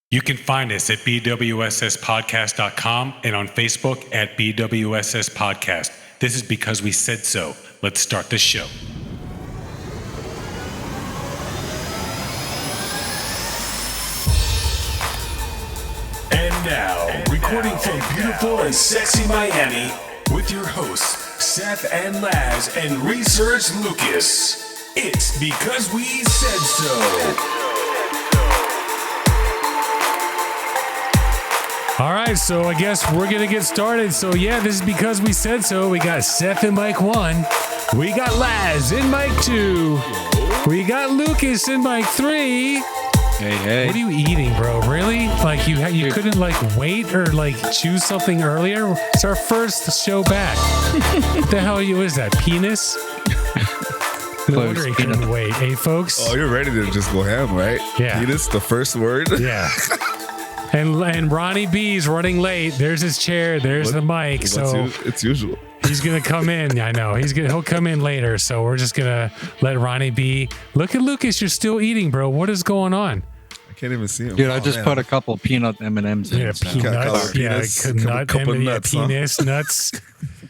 You can find us at BWSSpodcast.com and on Facebook at BWSS Podcast. This is because we said so. Let's start the show. And now, recording from beautiful and sexy Miami, with your hosts, Seth and Laz and Research Lucas. It's because we said so. All right, so I guess we're going to get started. So, yeah, this is because we said so. We got Seth in mic 1. We got Laz in mic 2. We got Lucas in mic 3. Hey. What are you eating, bro? Really? Like, you couldn't, like, wait or, like, choose something earlier? It's our first show back. What the hell is that? Penis? No wonder he couldn't wait. Hey, folks? Oh, you're ready to just go ham, right? Yeah. Penis, the first word? Yeah. And Ronnie B's running late. There's his chair. There's the mic. So it's usual. He's gonna come in. I know he'll come in later. So we're just gonna let Ronnie B. Look at Lucas. You're still eating, bro. What is going on? I can't even see him. Dude, I just put a couple peanut M&Ms in. Yeah, peanuts. Yeah, penis nuts.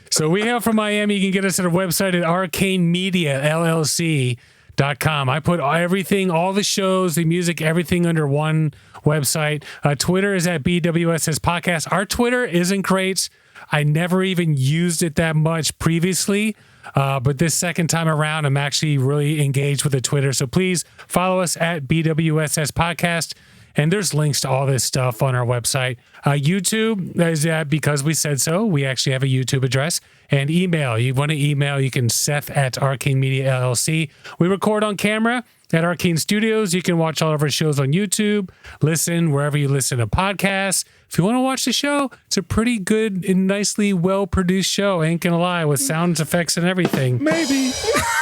So we have from Miami. You can get us at our website at arcanemediallc.com. I put everything, all the shows, the music, everything under one website. Twitter is at BWSS Podcast. Our Twitter isn't great. I never even used it that much previously. But this second time around, I'm actually really engaged with the Twitter. So please follow us at BWSS Podcast. And there's links to all this stuff on our website. YouTube is at Because We Said So. We actually have a YouTube address. And email. You want to email, you can Seth at Arcane Media LLC. We record on camera at Arcane Studios. You can watch all of our shows on YouTube. Listen wherever you listen to podcasts. If you want to watch the show, it's a pretty good and nicely well-produced show. Ain't gonna lie, with sound effects and everything. Maybe.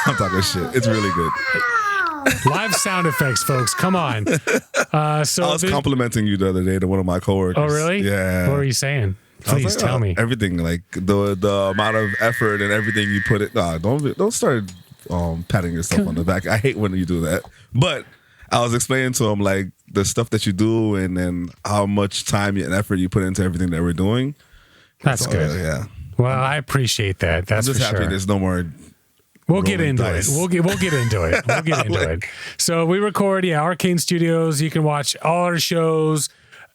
I'm talking shit. It's really good. Live sound effects, folks. Come on. I was complimenting you the other day to one of my coworkers. Oh, really? Yeah. What were you saying? Please tell me. Everything, like the amount of effort and everything you put it. Nah, don't start patting yourself on the back. I hate when you do that. But I was explaining to him like the stuff that you do and then how much time and effort you put into everything that we're doing. That's good. Yeah. Well, I appreciate that. That's I'm just for happy sure. There's no more. We'll get into dice. it. We'll get into it. We'll get into it. So we record, Arcane Studios. You can watch all our shows,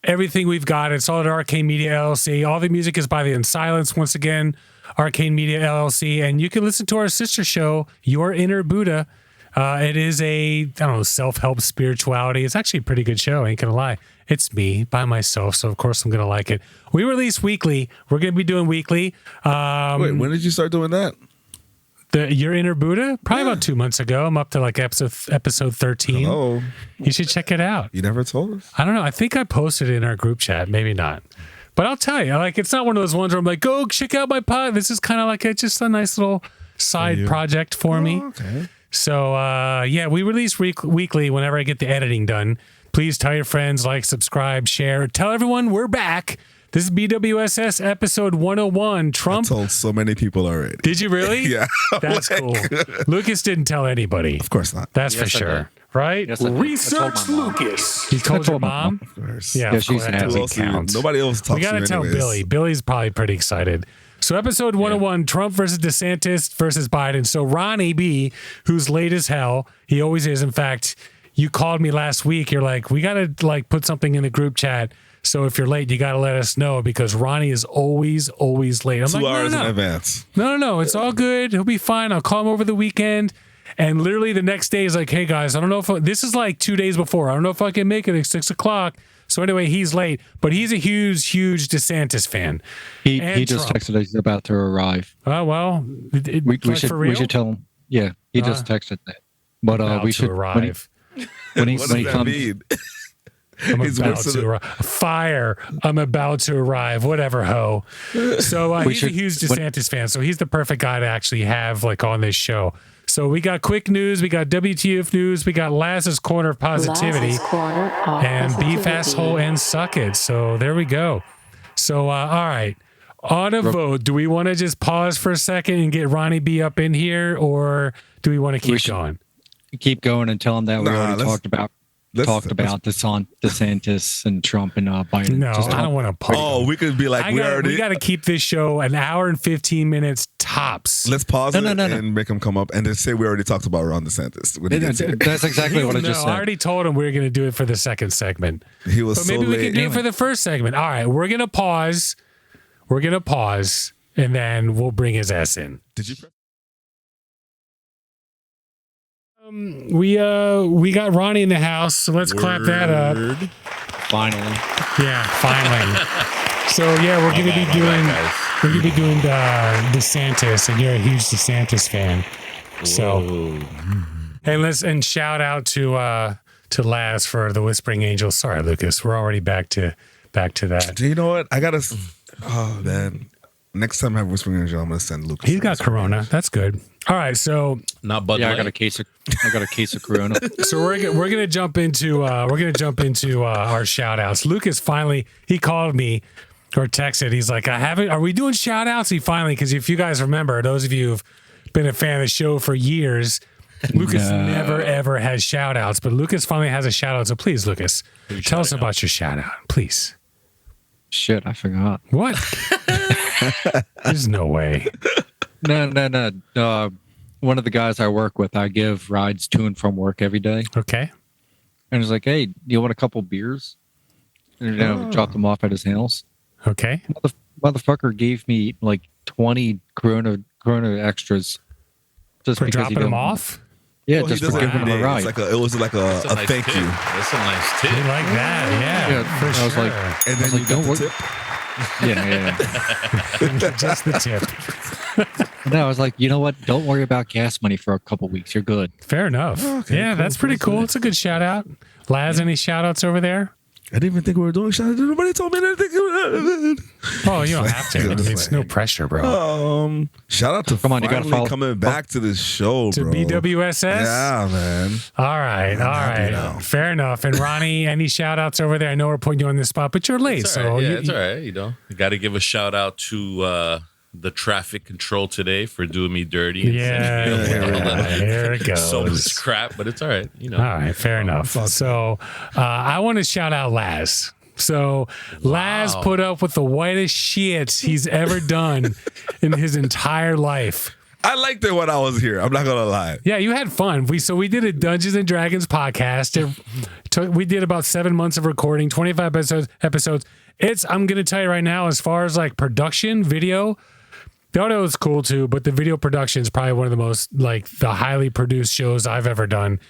everything we've got. It's all at Arcane Media LLC. All the music is by the Silence. Once again, Arcane Media LLC. And you can listen to our sister show, Your Inner Buddha. It is self-help spirituality. It's actually a pretty good show. Ain't gonna lie. It's me by myself. So of course I'm gonna like it. We release weekly. We're gonna be doing weekly. Wait, when did you start doing that? Your Inner Buddha? Probably about 2 months ago. I'm up to like episode 13. Oh, you should check it out. You never told us? I don't know. I think I posted it in our group chat. Maybe not. But I'll tell you, like, it's not one of those ones where I'm like, go check out my pod. This is kind of like just a nice little side project for me. Okay. So, we release weekly whenever I get the editing done. Please tell your friends, like, subscribe, share. Tell everyone we're back. This is BWSS episode 101. Trump. I told so many people already. Did you really? Yeah. That's cool. Lucas didn't tell anybody. Of course not. That's for sure. Right? Yes, Research Lucas. You told your mom? Of course. Yeah, of she's course. That counts. Nobody else talks We got to tell anyways. Billy. Billy's probably pretty excited. So episode 101, Trump versus DeSantis versus Biden. So Ronnie B, who's late as hell, he always is. In fact, you called me last week. You're like, we got to like put something in the group chat. So if you're late, you got to let us know because Ronnie is always late. I'm 2 like, hours no. in advance. No. It's all good. He'll be fine. I'll call him over the weekend. And literally the next day is like, hey guys, I don't know if this is like 2 days before. I don't know if I can make it at 6 o'clock. So anyway, he's late, but he's a huge DeSantis fan. He just texted us he's about to arrive. Oh, well, We should tell him. Yeah, he just texted that. But we should arrive. When he What does that comes. mean? I'm about to arrive. Fire. I'm about to arrive. Whatever, ho. So he's a huge DeSantis fan. So he's the perfect guy to actually have like on this show. So we got quick news. We got WTF news. We got Laz's Corner of Positivity. And Beef Asshole and Suck It. So there we go. So, all right. On a vote, do we want to just pause for a second and get Ronnie B up in here, or do we want to keep going? Keep going and tell him that we already talked about talked about DeSantis and Trump and Biden. No, I don't want to pause. Oh, we could be like, we got to keep this show an hour and 15 minutes tops. Let's pause No. and make him come up and then say we already talked about Ron DeSantis. When he gets here. That's exactly what I just said. I already told him we were going to do it for the second segment. He was But so maybe we late. can do it for the first segment. All right, we're going to pause. And then we'll bring his ass in. Did you? We got Ronnie in the house, so let's clap that up. Finally. Yeah, finally. So yeah, we're gonna be doing DeSantis, and you're a huge DeSantis fan. So, and shout out to Laz for the Whispering Angels. Sorry, Lucas, we're already back to that. Do you know what? I gotta. Oh man. Next time I have Whispering Angel, I'm gonna send Lucas. He's got Corona. That's good. All right, so not Bud Yeah, Light. I got a case of Corona. So we're gonna jump into our shout outs. Lucas finally he called me or texted. He's like, are we doing shout outs? He finally, because if you guys remember, those of you who've been a fan of the show for years, Lucas never ever has shout outs, but Lucas finally has a shout out. So please, Lucas, tell us about your shout out, please. Shit, I forgot. What? There's no way. No. One of the guys I work with, I give rides to and from work every day. Okay. And he's like, hey, do you want a couple beers? And drop them off at his house. Okay. Motherfucker gave me like 20 Corona extras. Just For because dropping them off? Yeah, Well, just he for does it giving every him a day. ride. It was like a Nice thank tip. you. That's a nice tip. We like that. Yeah, for I was sure. like- And then like, you don't got worry. the tip. Yeah. Just the tip. No, I was like, you know what? Don't worry about gas money for a couple weeks. You're good. Fair enough. Okay, yeah, cool, that's pretty cool. It's a good shout out. Laz, any shout outs over there? I didn't even think we were doing shout out. Nobody told me anything. Oh, you don't have to. I mean, it's no pressure, bro. Shout out to Come on, you gotta finally follow- coming back to this show, To bro. BWSS? Yeah, man. All right. happy now. Fair enough. And Ronnie, any shout outs over there? I know we're putting you on the spot, but you're late. It's all right. So Yeah, you- it's all right. You know, got to give a shout out to the traffic control today for doing me dirty. And Yeah, sending me a little- here it goes. So much crap, but it's all right. You know. All right, fair enough. So I want to shout out Laz. So Laz put up with the whitest shit he's ever done in his entire life. I liked it when I was here. I'm not gonna lie. Yeah, you had fun. We did a Dungeons and Dragons podcast. We did about 7 months of recording, 25 episodes. I'm gonna tell you right now, as far as like production, video, the audio is cool too, but the video production is probably one of the most like the highly produced shows I've ever done.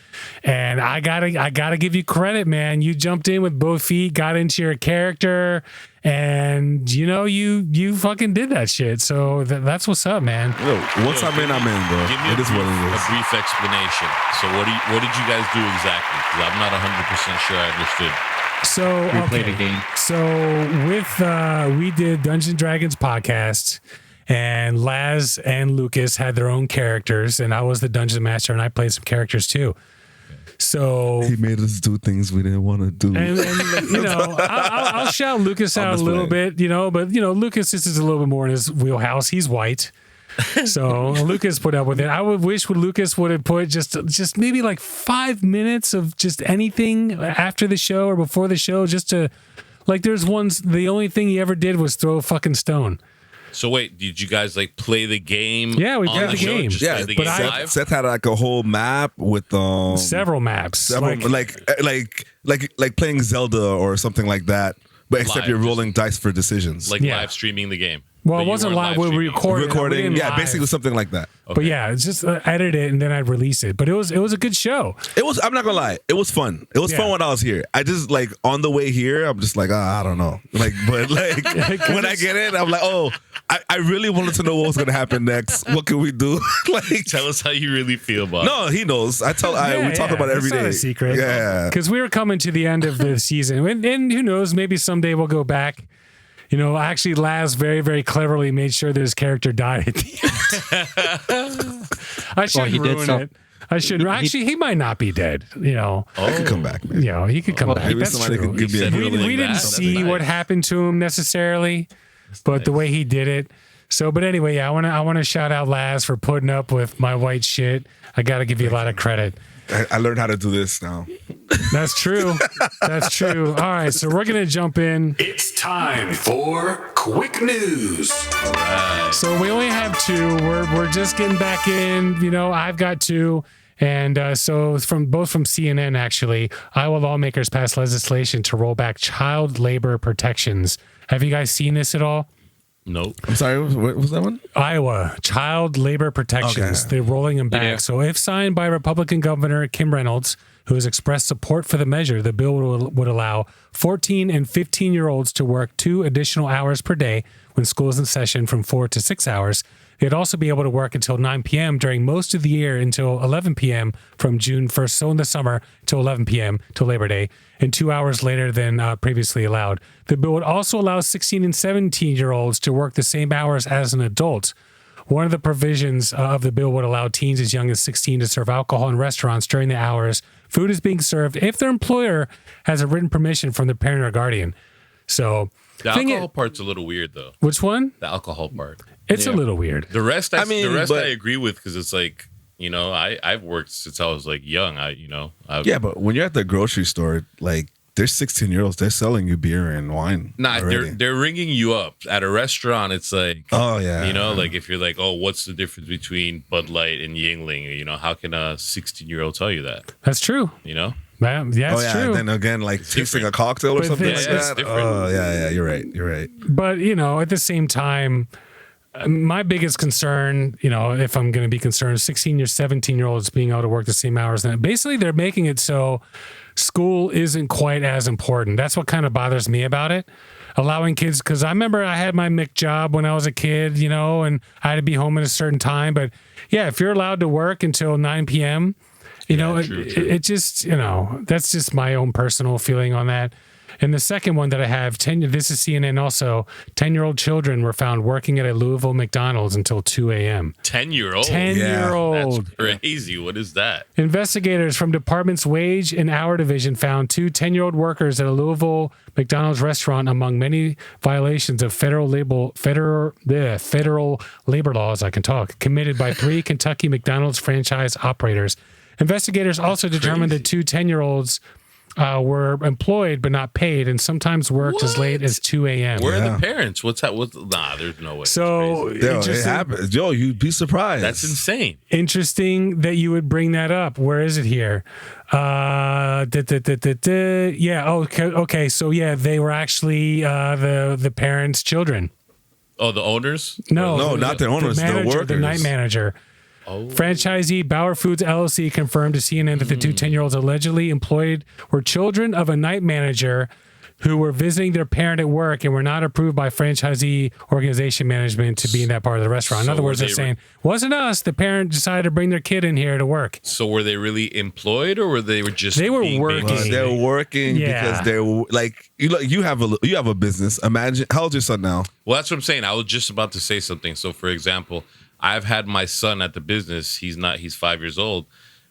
And I gotta give you credit, man. You jumped in with both feet, got into your character, and you fucking did that shit. So that's what's up, man. Yo, once I'm in, I'm in, bro. Give me It is what it a is. brief explanation. So what did you guys do exactly? Because I'm not 100% sure I understood. So We played a game. So we did Dungeons and Dragons podcast, and Laz and Lucas had their own characters, and I was the dungeon master, and I played some characters too. So He made us do things we didn't want to do. and I'll shout Lucas out a this little way. bit, but Lucas, this is a little bit more in his wheelhouse. He's white. So Lucas put up with it. I would wish Lucas would have put just maybe like 5 minutes of just anything after the show or before the show, just to like. There's ones. The only thing he ever did was throw a fucking stone. So wait, did you guys like play the game? Yeah, we on played the show? game. Just Yeah, play the but game I- live? Seth had like a whole map with Several maps. several like playing Zelda or something like that, but except Live, you're just- rolling dice for decisions. like Yeah. live streaming the game. Well, But it you wasn't weren't live. We streaming. recorded. recording, yeah, live. basically something like that. But yeah, it's just edit it and then I'd release it. But it was a good show. It was. I'm not gonna lie. It was fun. It was Yeah. fun when I was here. I just like on the way here. I'm just like, I don't know. Like, but like when I get in, I'm like, oh, I really wanted to know what was gonna happen next. What can we do? Like, Tell us how you really feel about it. no, he knows. We talk about it every it's not day. a secret. Yeah. Because we were coming to the end of the season. And who knows, maybe someday we'll go back. Actually, Laz very, very cleverly made sure that his character died at the end. I shouldn't he did ruin so- it. I shouldn't. Actually, he might not be dead. I could come back, man. He could come back. Maybe That's somebody true. could give me a said we, healing. we didn't back. see That's what nice. happened to him necessarily, but the way he did it. So, but anyway, I want to shout out Laz for putting up with my white shit. I got to give you a lot of credit. I learned how to do this now. That's true. That's true. All right, so we're gonna jump in. It's time for quick news. So we only have two. We're just getting back in. You know, I've got two. And so from CNN, actually, Iowa lawmakers passed legislation to roll back child labor protections. Have you guys seen this at all? Nope. I'm sorry, what was that one? Iowa, child labor protections. Okay. They're rolling them back. Yeah. So if signed by Republican Governor Kim Reynolds, who has expressed support for the measure, the bill would allow 14 and 15-year-olds to work 2 additional hours per day when school is in session from 4 to 6 hours. They'd also be able to work until 9 p.m. during most of the year until 11 p.m. from June 1st, so in the summer, till 11 p.m. till Labor Day, and 2 hours later than previously allowed. The bill would also allow 16 and 17-year-olds to work the same hours as an adult. One of the provisions of the bill would allow teens as young as 16 to serve alcohol in restaurants during the hours food is being served if their employer has a written permission from their parent or guardian. So The alcohol part's a little weird, though. which one? The alcohol part. It's a little weird. The rest, I but- agree with because it's like, you know, I've worked since I was like young. Yeah, but when you're at the grocery store, like there's 16-year-olds, they're selling you beer and wine. Nah, already. they're ringing you up at a restaurant. It's like, Oh yeah, you know, like if you're like, oh, what's the difference between Bud Light and Yingling? You know, how can a 16-year-old tell you that? That's true. You know, Yeah, that's yeah. true. And then again, like tasting different. a cocktail or But something it's- like it's that. different. Oh yeah, you're right. But, you know, at the same time, my biggest concern, you know, if I'm going to be concerned, 16 or 17-year-olds being able to work the same hours. And basically, they're making it so school isn't quite as important. That's what kind of bothers me about it. Allowing kids, because I remember I had my MIC job when I was a kid, you know, and I had to be home at a certain time. But yeah, if you're allowed to work until 9 p.m., you know, true. it just, you know, that's just my own personal feeling on that. And the second one that I have, this is CNN also, 10-year-old children were found working at a Louisville McDonald's until 2 a.m. 10-year-old. 10-year-old. That's crazy. What is that? Investigators from Department's Wage and Hour Division found 2 10-year-old workers at a Louisville McDonald's restaurant among many violations of federal labor laws, committed by 3 Kentucky McDonald's franchise operators. Investigators also determined that 2 10-year-olds were employed but not paid and sometimes worked as late as 2 a.m. Where are the parents? What's that? Nah, there's no way. So It's crazy. Yo, it interesting, happens. Yo, you'd be surprised. That's insane. interesting that you would bring that up. Where is it here? Yeah. Okay. So yeah, they were actually the parents' children. Oh, the owners? No, not the owners, the manager, workers. the night manager. Oh. Franchisee Bauer Foods LLC confirmed to CNN that the 2 10-year-olds allegedly employed were children of a night manager who were visiting their parent at work and were not approved by franchisee organization management to be in that part of the restaurant. In So other words, were they're they- saying, wasn't us. The parent decided to bring their kid in here to work. So were they really employed, or were they just? They were being working. babysitted? They're working Yeah. because they're like you have a business. Imagine how old's your son now? Well, that's what I'm saying. I was just about to say something. So, for example, I've had my son at the business. He's 5 years old,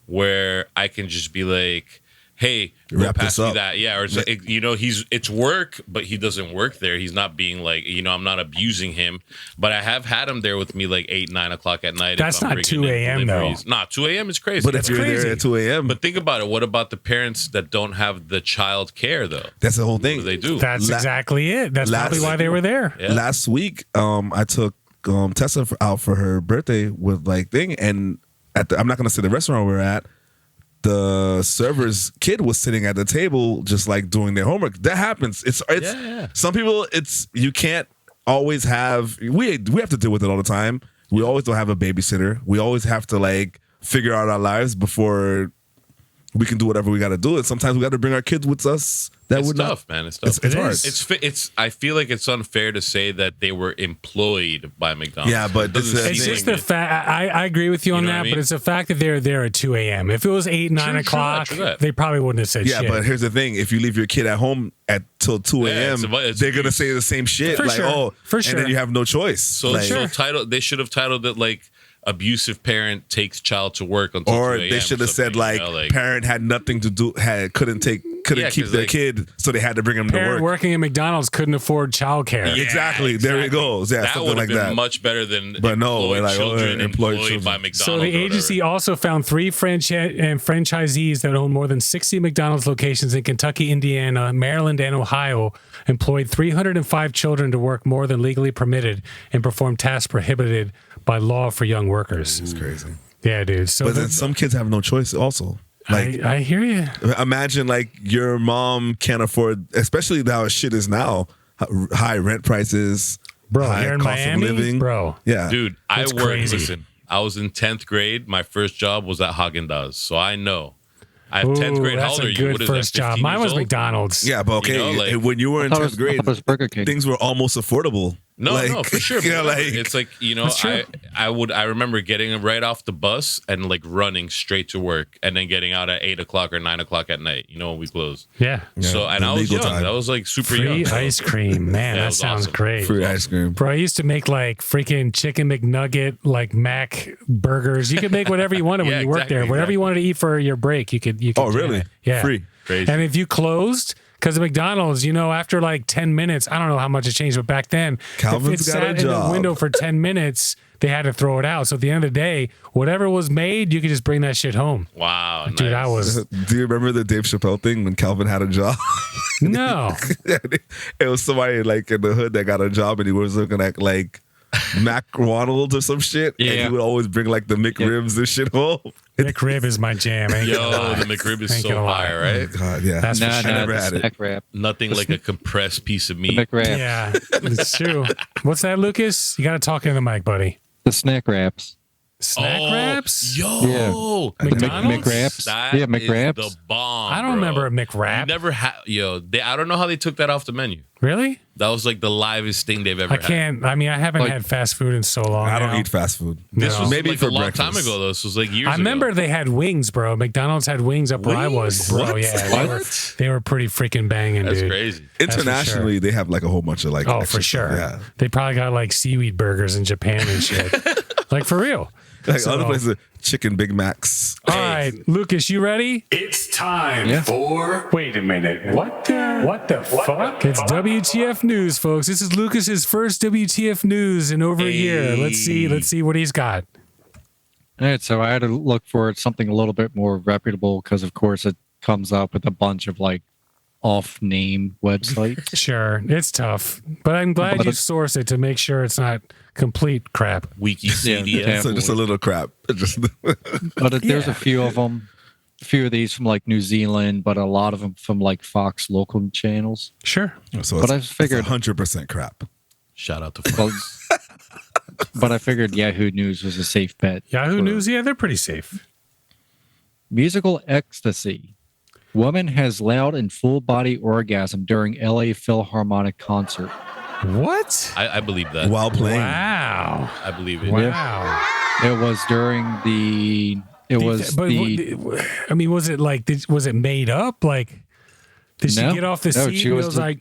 where I can just be like, "Hey, go Wrap pass this me up." that." Yeah, or it's work, but he doesn't work there. He's not being like, I'm not abusing him. But I have had him there with me like 8, 9 o'clock at night. That's if I'm not bringing 2 in a.m. though. deliveries. Nah, 2 a.m. is crazy. But if you're crazy. there at 2 a.m., But think about it. What about the parents that don't have the child care though? that's the whole What do thing. they do? That's La- exactly it. That's last- probably why they were there. Yeah. Last week, I took Tessa out for her birthday with and I'm not gonna say the restaurant we're at. The server's kid was sitting at the table just like doing their homework. That happens. It's Yeah. Some people you can't always have we have to deal with it all the time. We always don't have a babysitter. We always have to like figure out our lives before we can do whatever we got to do. And sometimes we got to bring our kids with us. It's tough, man. It's tough. It's hard. It's. I feel like it's unfair to say that they were employed by McDonald's. Yeah, but It doesn't this is- It's seem just like the it. fact. I agree with you on know what that, I mean? but it's the fact that they're there at 2 a.m. If it was 8, 9 True o'clock, that. they probably wouldn't have said Yeah, shit. but here's the thing: if you leave your kid at home till 2 Yeah, a.m., it's they're gonna say the same shit. For like, sure. oh, For and sure. then you have no choice. So, Like, they should have titled it like abusive parent takes child to work until or 2 a.m. they should have said something, like parent had nothing to do, couldn't take couldn't Yeah, keep 'cause, their like, kid, so they had to bring them to Parent work. working at McDonald's couldn't afford childcare. Yeah, Exactly. There it goes. Yeah, that something would have like been that. much better than But no, employed like, children employed employed children. by McDonald's. So the or whatever. agency also found 3 franchisees that own more than 60 McDonald's locations in Kentucky, Indiana, Maryland, and Ohio, employed 305 children to work more than legally permitted and perform tasks prohibited by law for young workers. It's crazy. Yeah, dude. So But then some kids have no choice also. Like, I hear you. imagine like your mom can't afford, especially how shit is now, high rent prices, Bro, high here in cost Miami, of living. bro. Yeah. Dude, That's I worked. crazy. Listen, I was in 10th grade. My first job was at Haagen-Dazs, so I know. I have 10th grade. How That's old are a you? good What is first that? job. 15 Mine years was old? McDonald's. Yeah, but okay, You know, like- when you were in I thought 10th grade, it was Burger King. things were almost affordable. No, Like, no, for sure. Yeah, but like it's like, you know, That's true. I remember getting right off the bus and like running straight to work and then getting out at 8 o'clock or 9 o'clock at night, you know, when we closed. Yeah. So, and the I was legal young. time. I was like super Free young. ice cream. Man, Yeah, it that was sounds awesome. great. free ice cream. Bro, I used to make like freaking chicken McNugget, like Mac burgers. You could make whatever you wanted when Yeah, you worked there. exactly, Whatever you wanted to eat for your break, you could. Oh, do really? it. Yeah. Free. Crazy. And if you closed, because of McDonald's, you know, after like 10 minutes, I don't know how much it changed, but back then, Calvin's if it got a sat in the job. window for 10 minutes, they had to throw it out. So at the end of the day, whatever was made, you could just bring that shit home. Wow. Dude, I nice. was, Do you remember the Dave Chappelle thing when Calvin had a job? no. It was somebody like in the hood that got a job and he was looking at like McDonald's or some shit. And Yeah. he would always bring like the McRibs and shit home. McRib is my jam. Ain't Yo, gonna lie. the McRib is Ain't so gonna lie. fire, right? God, yeah. That's for Nah, sure. nah, never the had it. snack wrap. Nothing like a compressed piece of The meat. McWrap. Yeah, it's true. What's that, Lucas? You got to talk into the mic, buddy. The snack wraps. Snack wraps? Yo, The McDonald's? McWraps. that Yeah, is McWraps. the bomb. I don't bro. remember a You McWrap. never had. Yo, I don't know how they took that off the menu. Really? That was like the livest thing they've ever I had. can't. I mean, I haven't Like- had fast food in so long. I don't now. eat fast food. This No. was Maybe like for a long breakfast. time ago, though. This was like years I remember ago. they had wings, bro. McDonald's had wings up where I was, bro. What? Yeah, What? they were pretty freaking banging, That's dude. crazy. for Internationally, they have like a whole bunch of like. Oh, extra for sure. stuff. Yeah. They probably got like seaweed burgers in Japan and shit. Like for real. Like So- other places, chicken Big Macs. All right, Lucas, you ready? It's time Yeah. for Wait a minute. What the fuck? It's WTF News, folks. This is Lucas's first WTF News in over a year. Let's see what he's got. All right, so I had to look for something a little bit more reputable because, of course, it comes up with a bunch of like off-name websites. Sure, it's tough, but I'm glad But you it's- source it to make sure it's not complete crap. Wikipedia. Yeah. So just a little crap. Just But there's a few of them, a few of these from like New Zealand, but a lot of them from like Fox local channels. Sure. so But I figured- 100% crap. Shout out to Well, folks. but I figured Yahoo News was a safe bet. Yahoo News, yeah, they're pretty safe. Musical ecstasy. Woman has loud and full body orgasm during LA Philharmonic concert. What? I believe that. While playing. Wow. I believe it. Wow. It was during the. It was But the. I mean, was it like? Was it made up? Like, did she No. get off the No, seat she and was was the- like,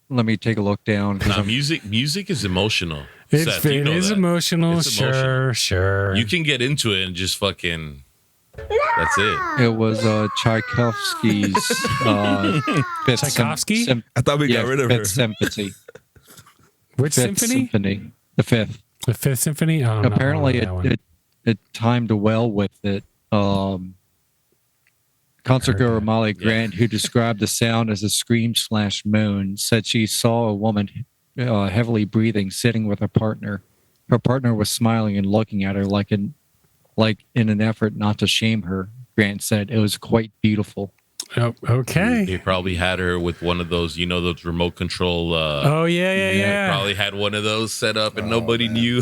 Let me take a look down. 'cause Nah, I'm- music is emotional. it Seth, you know that. emotional. It's Sure, emotional. sure. You can get into it and just fucking. That's it. It was Tchaikovsky's fifth Tchaikovsky? I thought we got rid of her. Fifth Symphony. Which Fifth symphony? The fifth. The Fifth Symphony. Oh, Apparently, no, it timed well with it. Concert goer Molly Grant, who described the sound as a scream/moan, said she saw a woman heavily breathing, sitting with her partner. Her partner was smiling and looking at her like in an effort not to shame her. Grant said it was quite beautiful. Oh, okay. They probably had her with one of those, you know, those remote control. Oh yeah. Probably had one of those set up and nobody knew.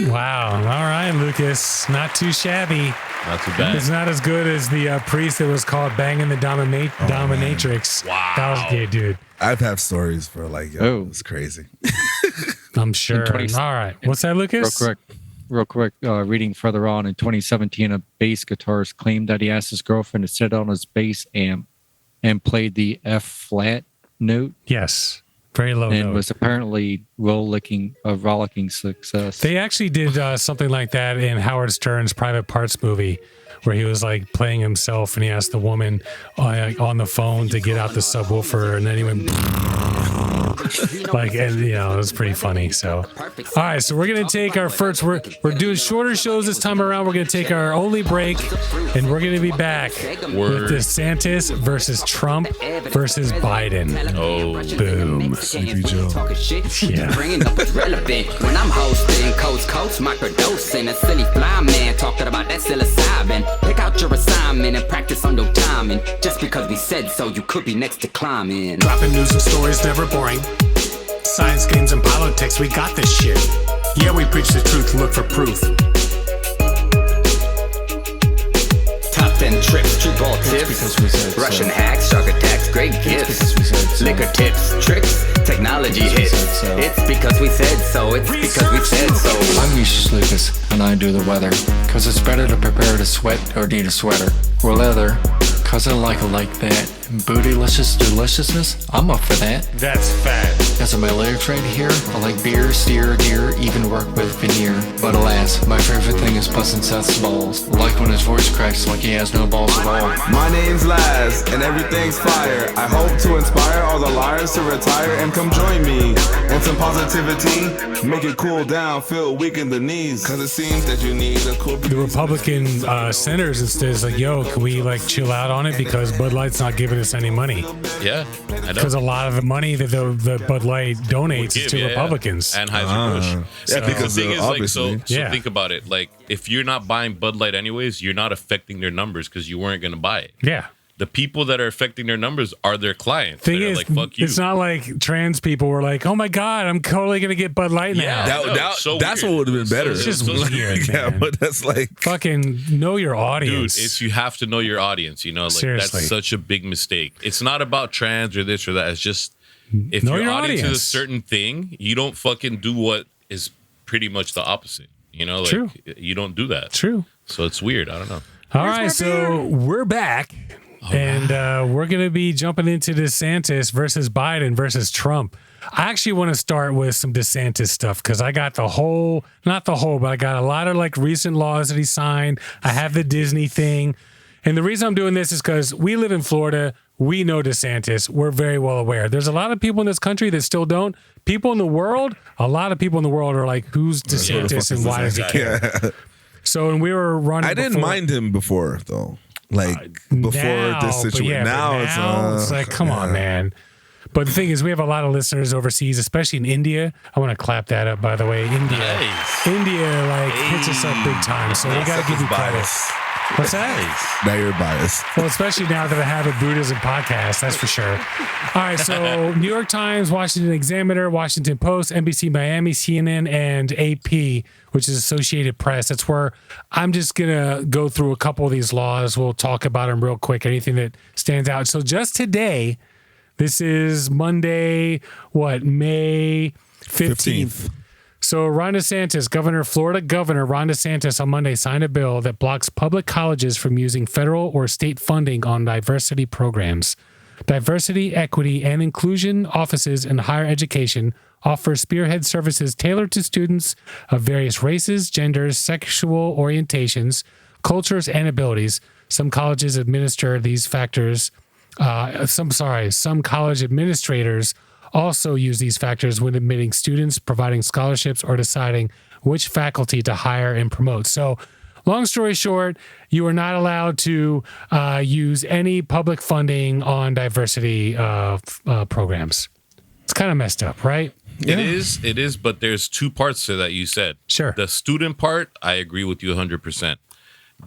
Wow. All right, Lucas. Not too shabby. Not too bad. It's not as good as the priest that was called banging the dominatrix. Wow. That was good, dude. I've had stories for like, Oh. it's crazy. I'm sure. 20 All right. What's that, Lucas? Real quick, reading further on, in 2017, a bass guitarist claimed that he asked his girlfriend to sit on his bass amp and played the F flat note. Yes. Very low and note. was apparently a rollicking success. They actually did something like that in Howard Stern's Private Parts movie, where he was like playing himself and he asked the woman on the phone to get out the subwoofer, and then he went like, and you know, it was pretty funny. So, all right, so we're gonna take our first. We're doing shorter shows this time around. We're gonna take our only break, and we're gonna be back with DeSantis versus Trump versus Biden. Oh, boom! Sleepy Joe. Yeah. Bringing up what's relevant when I'm hosting coast microdosing a silly fly man talking about that psilocybin. Pick out your assignment and practice on no timing. Just because we said so, you could be next to climbing. Dropping news and stories never boring. Science, games, and politics, we got this shit. Yeah, we preach the truth, look for proof. Top 10 trips, true ball tips, Russian hacks, shark attacks, great gifts, liquor tips, tricks, technology hits. It's because we said so. It's because we said so. I'm Lucius Lucas, and I do the weather. Cause it's better to prepare to sweat or need a sweater. Or leather, cause I like it like that. Bootylicious deliciousness, I'm up for that. That's fat. As in my lyrics right here, I like beer, steer, deer, even work with veneer. But alas, my favorite thing is busting Seth's balls. Like when his voice cracks like he has no balls at all. My name's Laz, and everything's fire. I hope to inspire all the liars to retire and come join me. And some positivity, make it cool down, feel weak in the knees. Cause it seems that you need a cool... The Republican senators instead is like, yo, can we like chill out on it because Bud Light's not giving us any money? yeah, I know. Because a lot of the money that the Bud Light donates Give, is to Republicans. and Anheuser-Busch. Yeah, because the thing is, like, obviously. so Yeah. think about it. Like, if you're not buying Bud Light anyways, you're not affecting their numbers because you weren't going to buy it. Yeah. The people that are affecting their numbers are their clients. Thing They're is, like, fuck you. it's not like trans people were like, oh my God, I'm totally going to get Bud Light now. Yeah. No, so that's weird. what would have been better. It's just so weird, Yeah, man. but that's like... Fucking know your Dude, audience. you have to know your audience, you know, like Seriously. that's such a big mistake. It's not about trans or this or that. It's just if Know your your audience is a audience. certain thing, you don't fucking do what is pretty much the opposite. You know, like True. you don't do that. True. So it's weird. I don't know. All right, so we're back. And we're going to be jumping into DeSantis versus Biden versus Trump. I actually want to start with some DeSantis stuff because I got not the whole, but I got a lot of like recent laws that he signed. I have the Disney thing. And the reason I'm doing this is because we live in Florida. We know DeSantis. We're very well aware. There's a lot of people in this country that still don't. People in the world, a lot of people in the world are like, who's DeSantis and why does he care? So when we were running, I didn't mind him before, though. Like, before now, this but situation. yeah, now it's like, come on, man. But the thing is, we have a lot of listeners overseas, especially in India. I want to clap that up, by the way. India, Nice. like hits us up big time. So we got to give you credit. biased. What's that? Now you're biased. Well, especially now that I have a Buddhism podcast, that's for sure. All right, so New York Times, Washington Examiner, Washington Post, NBC Miami, CNN, and AP, which is Associated Press. That's where I'm just going to go through a couple of these laws. We'll talk about them real quick, anything that stands out. So just today, this is Monday, May 15th. So Ron DeSantis, Florida Governor Ron DeSantis on Monday signed a bill that blocks public colleges from using federal or state funding on diversity programs. Diversity, equity, and inclusion offices in higher education offer spearhead services tailored to students of various races, genders, sexual orientations, cultures, and abilities. Some colleges administer these factors. Some college administrators also use these factors when admitting students, providing scholarships, or deciding which faculty to hire and promote. So, long story short, you are not allowed to use any public funding on diversity programs. It's kind of messed up, right? It is, but there's two parts to that you said. Sure. The student part, I agree with you 100%.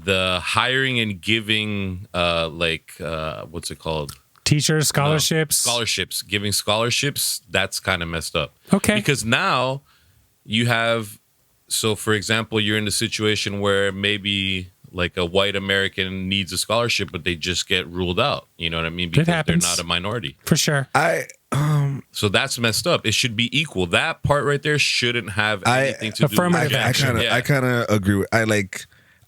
The hiring and giving, what's it called? Teachers, scholarships. Giving scholarships, that's kind of messed up. Okay. Because now you have, so for example, you're in a situation where maybe like a white American needs a scholarship, but they just get ruled out. You know what I mean? Because they're happens. not a minority. For sure. So that's messed up. It should be equal. That part right there shouldn't have anything to do with Affirmative rejection. action. I kind of agree with.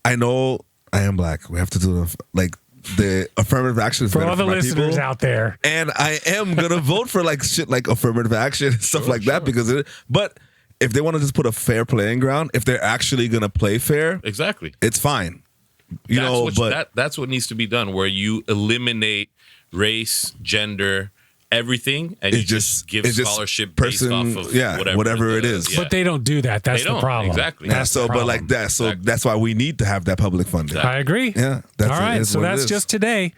I know I am black. We have to do like the affirmative action is For better all the my listeners people. out there. And I am gonna vote for like shit like affirmative action and stuff like that because but if they want to just put a fair playing ground, if they're actually gonna play fair, Exactly. it's fine. That's what needs to be done, where you eliminate race, gender, everything, and you just give scholarship based off of whatever it is. But they don't do that. That's They the don't, problem. exactly. Yeah, That's so the but problem. like that, so that's why we need to have that public funding. Exactly. I agree. Yeah, that's All it. right, It's so what it that's is. just today.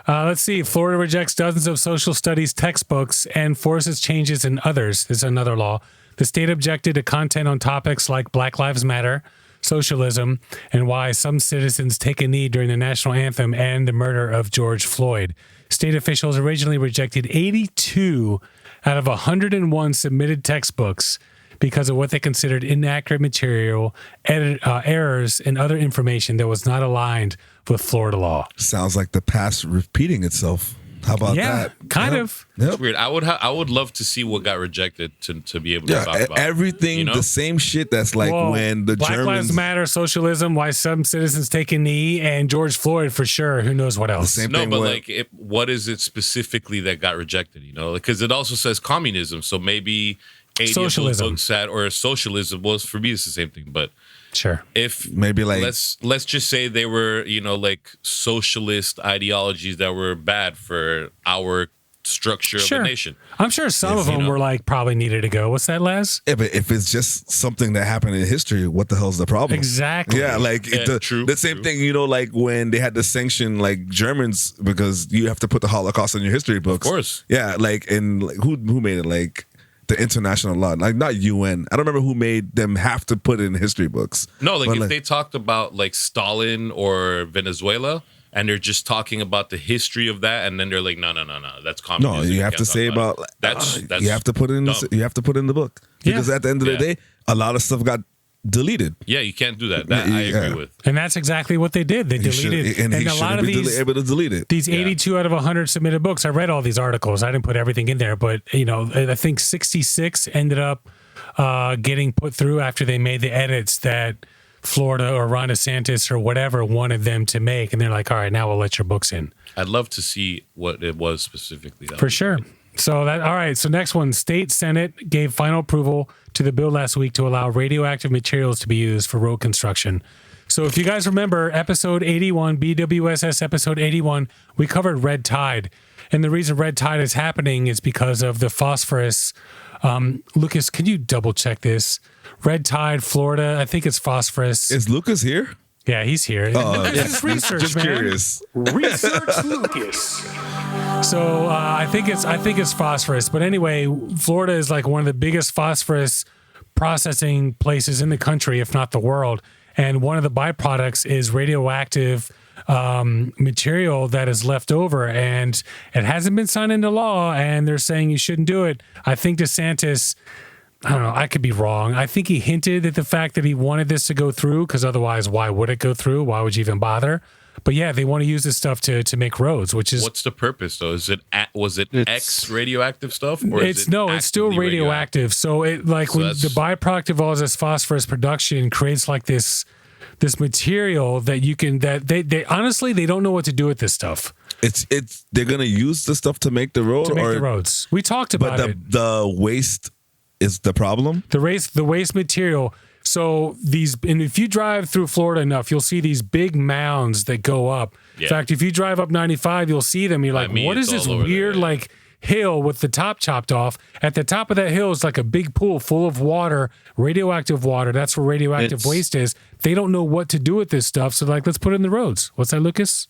Let's see. Florida rejects dozens of social studies textbooks and forces changes in others. This is another law. The state objected to content on topics like Black Lives Matter, socialism, and why some citizens take a knee during the national anthem and the murder of George Floyd. State officials originally rejected 82 out of 101 submitted textbooks because of what they considered inaccurate material, errors, and other information that was not aligned with Florida law. Sounds like the past repeating itself. How about Yeah, that? kind Yep. of. Yep. It's weird. I would love to see what got rejected to be able to talk about everything, you know? the same shit that's like Well, when the Black Germans. Lives Matter, socialism, why some citizens take a knee, and George Floyd for sure. Who knows what else? same No, thing but when- like, what is it specifically that got rejected? You know, because it also says communism, so maybe 80 Socialism. of those books had, or socialism was, for me it's the same thing. But Sure. if Maybe like- let's just say they were, you know, like socialist ideologies that were bad for our structure of Sure. the nation. I'm sure some of you them know. were like probably needed to go. What's that, Les? Yeah, but if it's just something that happened in history, what the hell's the problem? Exactly. Yeah, like Yeah, true, the same true. thing, you know, like when they had to sanction like Germans because you have to put the Holocaust in your history books. Of course. Yeah, like and like, who made it? Like the international law, like not UN. I don't remember who made them have to put it in history books. No, like But, if they talked about like Stalin or Venezuela, and they're just talking about the history of that, and then they're like, no, that's communism. No, you have can't to talk say about about it. That's you have to put it in dumb. you have to put it in the book because Yeah. at the end of the Yeah. day, a lot of stuff got deleted. Yeah, you can't do that. That I Yeah. agree with. And that's exactly what they did. They He should- deleted, and he a lot shouldn't of be these. able to delete it. These 82 out of 100 submitted books. I read all these articles. I didn't put everything in there, but you know, I think 66 ended up getting put through after they made the edits that Florida or Ron DeSantis or whatever wanted them to make, and they're like, "All right, now we'll let your books in." I'd love to see what it was specifically. That For would be sure. great. So that all right. So next one, State Senate gave final approval to the bill last week to allow radioactive materials to be used for road construction. So if you guys remember episode 81, BWSS episode 81, we covered red tide. And the reason red tide is happening is because of the phosphorus. Lucas, can you double check this? Red tide, Florida. I think it's phosphorus. Is Lucas here? Yeah, he's here. This is research, Just man. curious. Research Lucas. So I think it's phosphorus. But anyway, Florida is like one of the biggest phosphorus processing places in the country, if not the world. And one of the byproducts is radioactive material that is left over, and it hasn't been signed into law. And they're saying you shouldn't do it. I think DeSantis. I don't know. I could be wrong. I think he hinted at the fact that he wanted this to go through because otherwise, why would it go through? Why would you even bother? But yeah, they want to use this stuff to make roads, which is What's the purpose though? Is it was it X radioactive stuff, or it's is it no, it's still actively radioactive. So it like So when that's- the byproduct of all this phosphorus production creates like this material that you can that they honestly they don't know what to do with this stuff It's they're gonna use the stuff to make the road to make or the roads. We talked but about it. the waste is the problem. The waste material. So and if you drive through Florida enough, you'll see these big mounds that go up. Yeah. In fact, if you drive up 95, you'll see them. You're like, I mean, what is it's this all over there, weird yeah. like hill with the top chopped off? At the top of that hill is like a big pool full of water, radioactive water. That's where radioactive It's- waste is. They don't know what to do with this stuff. So like, let's put it in the roads. What's that, Lucas?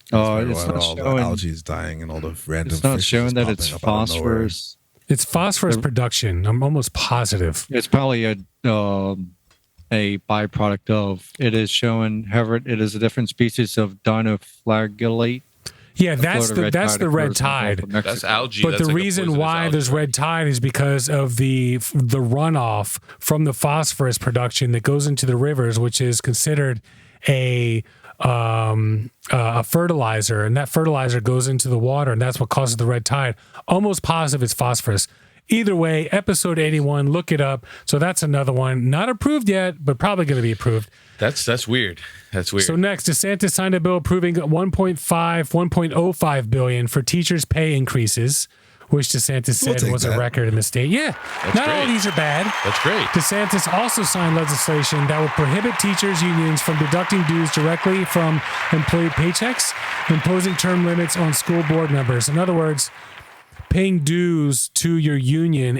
It's all not the showing. algae is dying and all the random. It's not fish showing is that it's popping up out of nowhere. phosphorus. It's phosphorus production. I'm almost positive. It's probably a byproduct of. It is showing, however, it is a different species of dinoflagellate. Yeah, that's Florida the red occurs in the Gulf tide. of Mexico. That's algae. But that's the like a reason poisonous why algae, there's right? red tide is because of the runoff from the phosphorus production that goes into the rivers, which is considered a fertilizer, and that fertilizer goes into the water, and that's what causes the red tide. Almost positive it's phosphorus. Either way, episode 81, look it up. So that's another one. Not approved yet, but probably going to be approved. That's weird. That's weird. So next, DeSantis signed a bill approving 1.05 billion for teachers' pay increases, which DeSantis said was a record in the state. Yeah, not all these are bad. That's great. DeSantis also signed legislation that will prohibit teachers' unions from deducting dues directly from employee paychecks, imposing term limits on school board members. In other words, paying dues to your union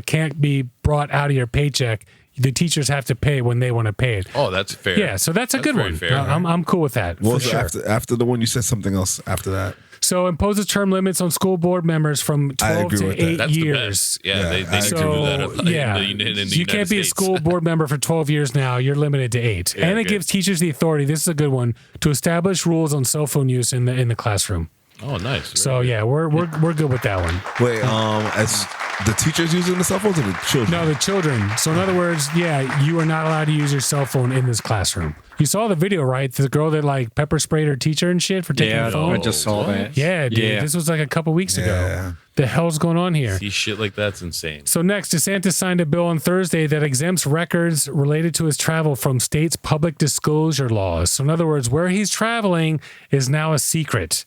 can't be brought out of your paycheck. The teachers have to pay when they want to pay it. Oh, that's fair. Yeah, so that's a good one. Fair. I'm cool with that. Well, for sure. after the one you said something else after that. So imposes term limits on school board members from 12 to 8 That's years. The best. Yeah, they need to do that. Yeah, in the you can't be a States. school board member for 12 years now. You're limited to 8. Yeah, and it good. gives teachers the authority, this is a good one, to establish rules on cell phone use in the classroom. Oh, nice. So yeah, we're good with that one. Wait, as the teachers using the cell phones or the children? No, the children. So in other words, yeah, you are not allowed to use your cell phone in this classroom. You saw the video, right? The girl that like pepper sprayed her teacher and shit for taking the phone. I just saw that. Yeah, dude. Yeah. This was like a couple weeks ago. The hell's going on here? See, shit like that's insane. So next, DeSantis signed a bill on Thursday that exempts records related to his travel from states' public disclosure laws. So in other words, where he's traveling is now a secret.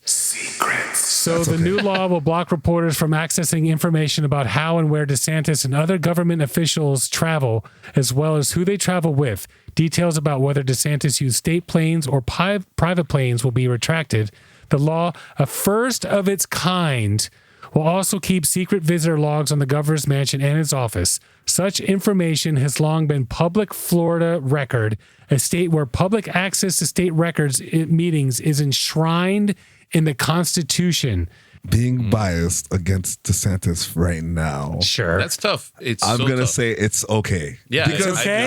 So the new law will block reporters from accessing information about how and where DeSantis and other government officials travel, as well as who they travel with. Details about whether DeSantis used state planes or private planes will be retracted. The law, a first of its kind, will also keep secret visitor logs on the governor's mansion and his office. Such information has long been public Florida record, a state where public access to state records meetings is enshrined in the Constitution. Being biased against DeSantis right now. Sure. That's tough. I'm so gonna tough. say it's okay. Yeah, because it's okay?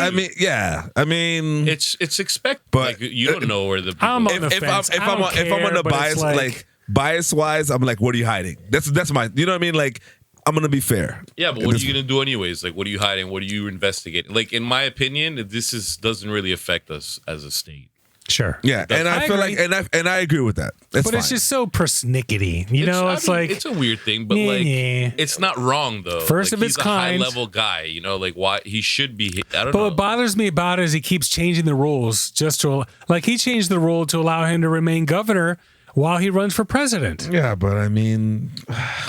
I mean, it's expect, but like, you don't know where the people I'm on the fence. if I'm on the bias, like bias wise, I'm like, what are you hiding? That's my, you know what I mean? Like, I'm gonna be fair. Yeah, but what are you gonna do anyways? Like, what are you hiding? What are you investigating? Like, in my opinion, doesn't really affect us as a state. Sure. Yeah, and I feel like, and I agree with that. That's but fine. it's just so persnickety. It's like it's a weird thing, but like it's not wrong though. First like, of its he's kind. a high level guy, you know, like why he should be. I don't But know. what bothers me about it is he keeps changing the rules just to, like, he changed the rule to allow him to remain governor while he runs for president. Yeah, but I mean,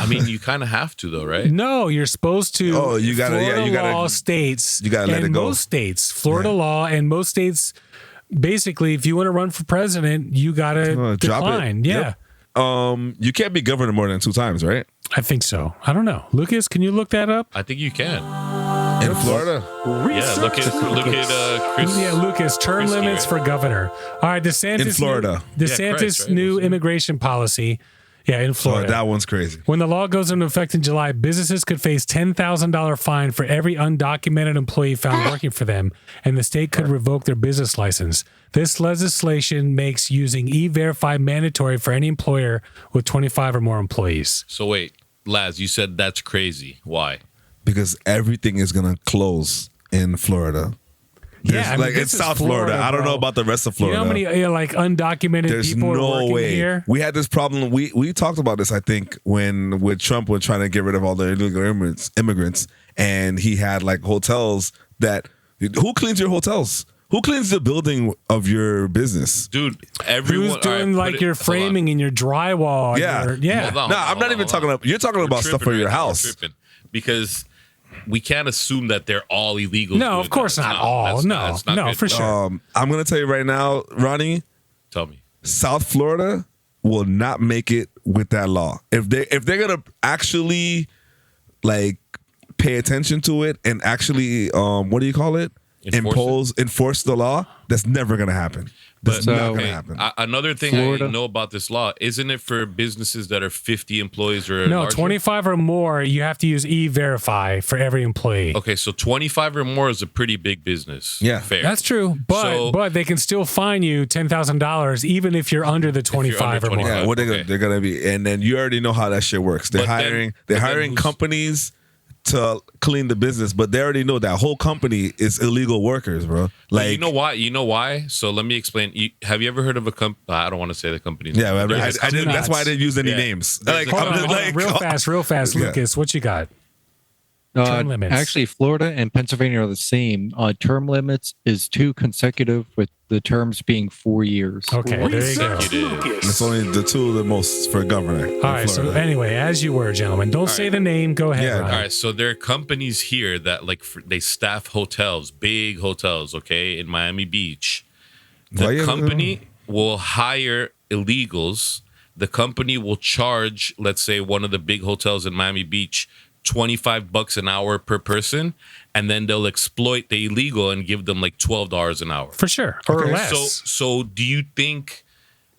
you kind of have to though, right? No, you're supposed to. Oh, you gotta- Florida yeah, you gotta- law states. you gotta let and it go. Most states, Florida law, and most states. Basically, if you want to run for president, you gotta drop it. decline. Yeah, Yep. You can't be governor more than 2 times, right? I think so. I don't know. Lucas, can you look that up? I think you can. In Florida. Yeah, look at Chris. Yeah, Lucas, term Christie, limits right? for governor. All right, DeSantis. In Florida. DeSantis' Christ, right? new immigration policy. Yeah, in Oh, Florida. that one's crazy. When the law goes into effect in July, businesses could face $10,000 fine for every undocumented employee found working for them, and the state could revoke their business license. This legislation makes using E-Verify mandatory for any employer with 25 or more employees. So wait, Laz, you said that's crazy. Why? Because everything is gonna close in Florida. There's, I mean, like this it's is South Florida. I don't bro. know about the rest of You Florida. know how many like undocumented There's people are no working way. here? We had this problem. We talked about this, I think, when with Trump was trying to get rid of all the illegal immigrants, and he had like hotels that. Who cleans your hotels? Who cleans the building of your business? Dude, everyone. Who's doing all right, like put it- your hold on. framing and your drywall? Yeah. Yeah. Hold on, No, hold I'm on, not even hold talking on. about. You're talking We're about stuff for tripping your right now. We're house. tripping. Because we can't assume that they're all illegal. No, doing of course that. not all. that's No, that's not no, good. for sure. I'm gonna tell you right now, Ronnie. Tell me. South Florida will not make it with that law. If they're gonna actually like pay attention to it and actually what do you call it? Enforce the law, that's never gonna happen. That's But not okay, gonna happen. another thing Florida. I know about this law, isn't it for businesses that are 50 employees or No, larger? 25 or more, you have to use E-Verify for every employee. Okay, so 25 or more is a pretty big business. Yeah. Fair. That's true, So- but they can still fine you $10,000 even if you're under the 25 or more. Yeah, what they're gonna be, and then you already know how that shit works. They're But then- hiring but then hiring who's- companies to clean the business, but they already know that whole company is illegal workers, bro. Like, Like, you know why? You know why? So let me explain. Have you ever heard of a company? I don't want to say the company. yeah, I Yes, didn't. That's why I didn't use any Yeah. names. There's Like, a I'm Hold just on, like, real fast, Yeah. Lucas, what you got? Term limits. Actually, Florida and Pennsylvania are the same. Term limits is 2 consecutive, with the terms being 4 years. Okay, there you go. It's only the two the most for governor. All right. So anyway, as you were, gentlemen, don't say the name. Go ahead. Yeah. Ryan. All right, so there are companies here that they staff hotels, big hotels, okay, in Miami Beach. The company will hire illegals. The company will charge, let's say, one of the big hotels in Miami Beach, $25 an hour per person, and then they'll exploit the illegal and give them like $12 an hour For sure, or less. So do you think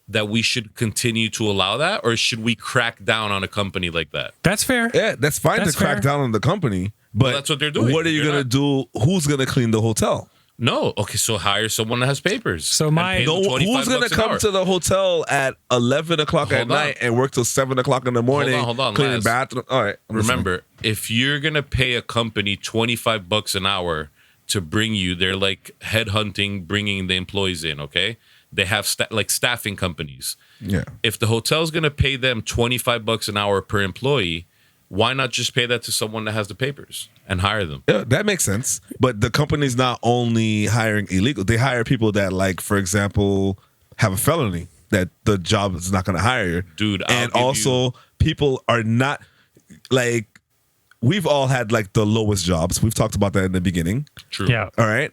that we should continue to allow that, or should we crack down on a company like that? That's fair. Yeah, that's fine That's to crack fair. down on the company, but Well, that's what they're doing. What are you They're going to not- do? Who's going to clean the hotel? No. Okay, so hire someone that has papers. So and my- pay them No, 25 who's going to bucks an come hour. to the hotel at 11 o'clock at Hold on. night and work till 7 o'clock in the morning? Hold on, cleaning Laz. bathroom. All right. I'm listening. Remember, if you're gonna pay a company $25 an hour to bring you, they're like headhunting, bringing the employees in. Okay, they have like staffing companies. Yeah. If the hotel's gonna pay them $25 an hour per employee, why not just pay that to someone that has the papers and hire them? Yeah, that makes sense. But the company's not only hiring illegal; they hire people that, like, for example, have a felony that the job is not going to hire. Dude, and also people are not like, we've all had like the lowest jobs. We've talked about that in the beginning. True. Yeah. All right.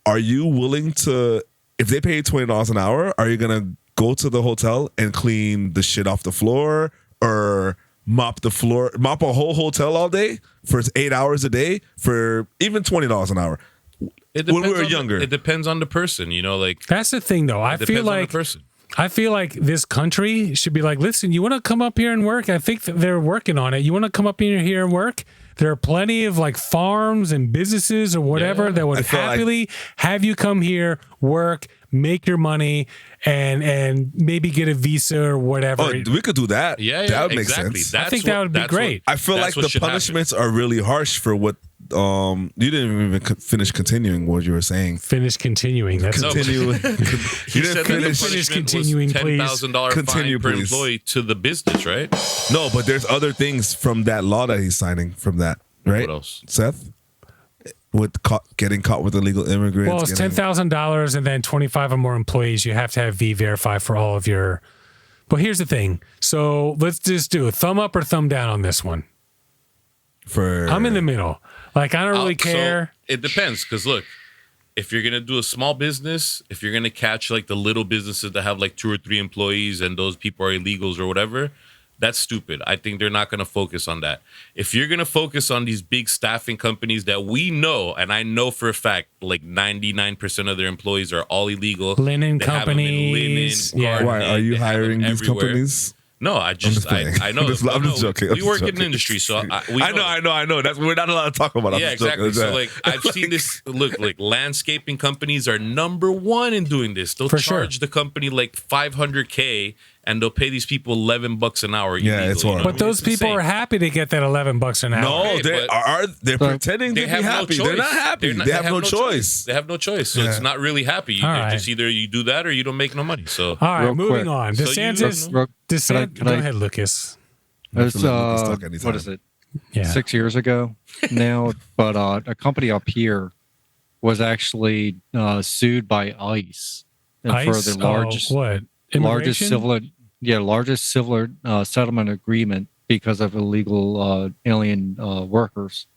Are you willing to, if they pay $20 an hour, are you going to go to the hotel and clean the shit off the floor, or mop the floor, mop a whole hotel all day for 8 hours a day for even $20 an hour? It When we depends were on younger. it depends on the person. You know, like That's the thing, though. I it feel depends on the like person. this country should be like, listen, you want to come up here and work? I think that they're working on it. You want to come up here and work? There are plenty of like farms and businesses or whatever that would I feel like- happily have you come here, work, make your money, and maybe get a visa or whatever. Oh, we could do that. Yeah, that would exactly. make sense. That's I think that would be that's great. I feel like that's what the should happen. punishments are really harsh for what you didn't even finish continuing what you were saying. Finish continuing. That's No. Continue. He you said didn't that the finish. Finish punishment continuing, was please. $10,000 Continue, fine per please. employee to the business, right? No, but there's other things from that law that he's signing from that, right? What else? Seth? With getting caught with illegal immigrants. Well, it's getting- $10,000 and then 25 or more employees. You have to have V-Verify for all of your. But here's the thing. So let's just do a thumb up or thumb down on this one. for. I'm in the middle. Like, I don't really So, care. it depends, because look, if you're gonna do a small business, if you're gonna catch like the little businesses that have like 2 or 3 employees and those people are illegals or whatever, that's stupid. I think they're not gonna focus on that. If you're gonna focus on these big staffing companies that we know, and I know for a fact, like 99% of their employees are all illegal. Linen They have them in companies. linen, Yeah. gardening, Why are you they have them hiring these everywhere. companies? No, I just playing. I know. I'm just joking. We work in the industry, so we I know. That's we're not allowed to talk about. I'm yeah, just joking. exactly. So like I've seen this. Look, like landscaping companies are number one in doing this. They'll For sure. charge the company like $500K, and they'll pay these people $11 an hour. Yeah, illegally, it's you know horrible. what But I mean? those It's people insane. are happy to get that $11 an hour. No, Okay, they but- they're pretending They to be have happy. no choice. They're not happy. They're not- they have no choice. They have no choice. So it's not really happy. All They're right. just either you do that or you don't make no money. So All right, Real moving quick. on. So you- DeSantis. Real- DeSantis. can Go I- ahead, Lucas. It's, Let Lucas talk anytime. what is it? Yeah. 6 years ago now, but a company up here was actually sued by ICE and for ICE? the largest What? largest Immigration? civil settlement agreement because of illegal alien workers.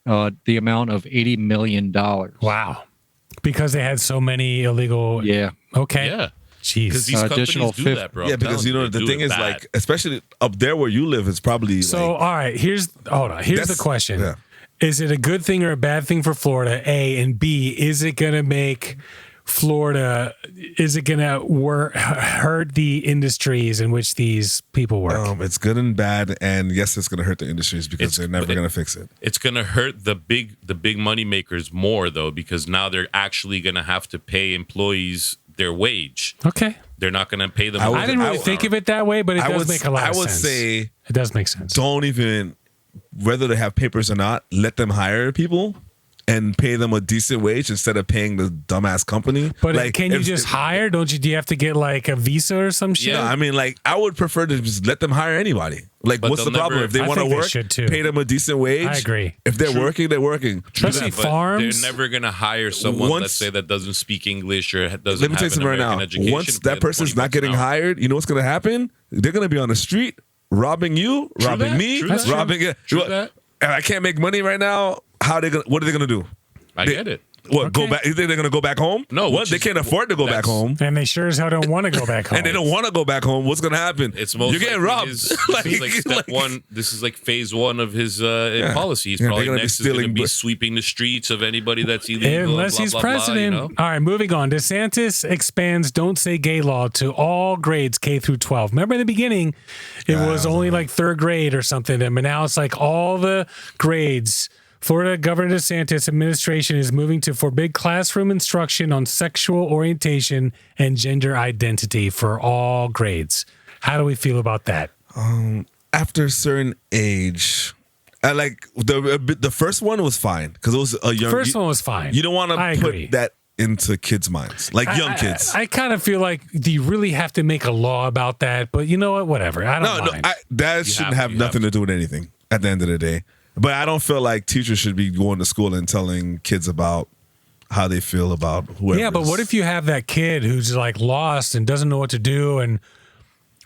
The amount of $80 million. Wow. Because they had so many illegal. Yeah. Okay. yeah, Jeez. because these Additional companies do fifth- that, bro. Yeah, I'm because telling you know they the do thing it is, bad. like, especially up there where you live, it's probably So, like, all right, here's the question. Yeah. Is it a good thing or a bad thing for Florida? A, and B, is it going to make Florida, is it going to hurt the industries in which these people work? it's good and bad, and yes, it's going to hurt the industries because they're never going to fix it. It's gonna hurt the big money makers more though, because now they're actually gonna have to pay employees their wage. Okay. They're not gonna pay them. I didn't really think of it that way, but it does make a lot I of would sense. say It does make sense. don't even, whether they have papers or not, let them hire people and pay them a decent wage instead of paying the dumbass company. But like, can you just hire? Don't you? Do you have to get like a visa or some shit? No, I mean, like, I would prefer to just let them hire anybody. Like, But what's the they'll problem? never- If they I want to think they work, should too. pay them a decent wage. I agree. If they're working, they're working. Especially But farms. They're never gonna hire someone, Once- let's say, that doesn't speak English or doesn't Let me have tell you an something right American now. education. Once pay that them person's 20 not bucks an getting hour. hired, you know what's going to happen? They're going to be on the street robbing you, robbing that, me, true that. robbing. True What- that. And I can't make money right now. What are they going to do? I get it. What, go back? You think they're going to go back home? No, What? which They is- can't afford to go back that's- home. And they sure as hell don't want to go back home. And they don't want to go back home. What's going to happen? It's most You're getting likely robbed. this is like step one. This is like phase one of his policy. He's Yeah, they're probably gonna be next is going to stealing, be but- sweeping the streets of anybody that's illegal. Unless blah, he's blah, president. Blah, you know? All right, moving on. DeSantis expands Don't Say Gay law to all grades K through 12. Remember in the beginning, it was only like third grade or something, but now it's like all the grades. Florida Governor DeSantis administration is moving to forbid classroom instruction on sexual orientation and gender identity for all grades. How do we feel about that? After a certain age, I like the first one was fine because it was a young. First one was fine. You don't want I to agree. put that into kids' minds, like young kids. I kind of feel like, do you really have to make a law about that? But you know what? Whatever. I don't mind. That shouldn't have you nothing have to do with anything at the end of the day. But I don't feel like teachers should be going to school and telling kids about how they feel about whoever. Yeah, but what if you have that kid who's like lost and doesn't know what to do and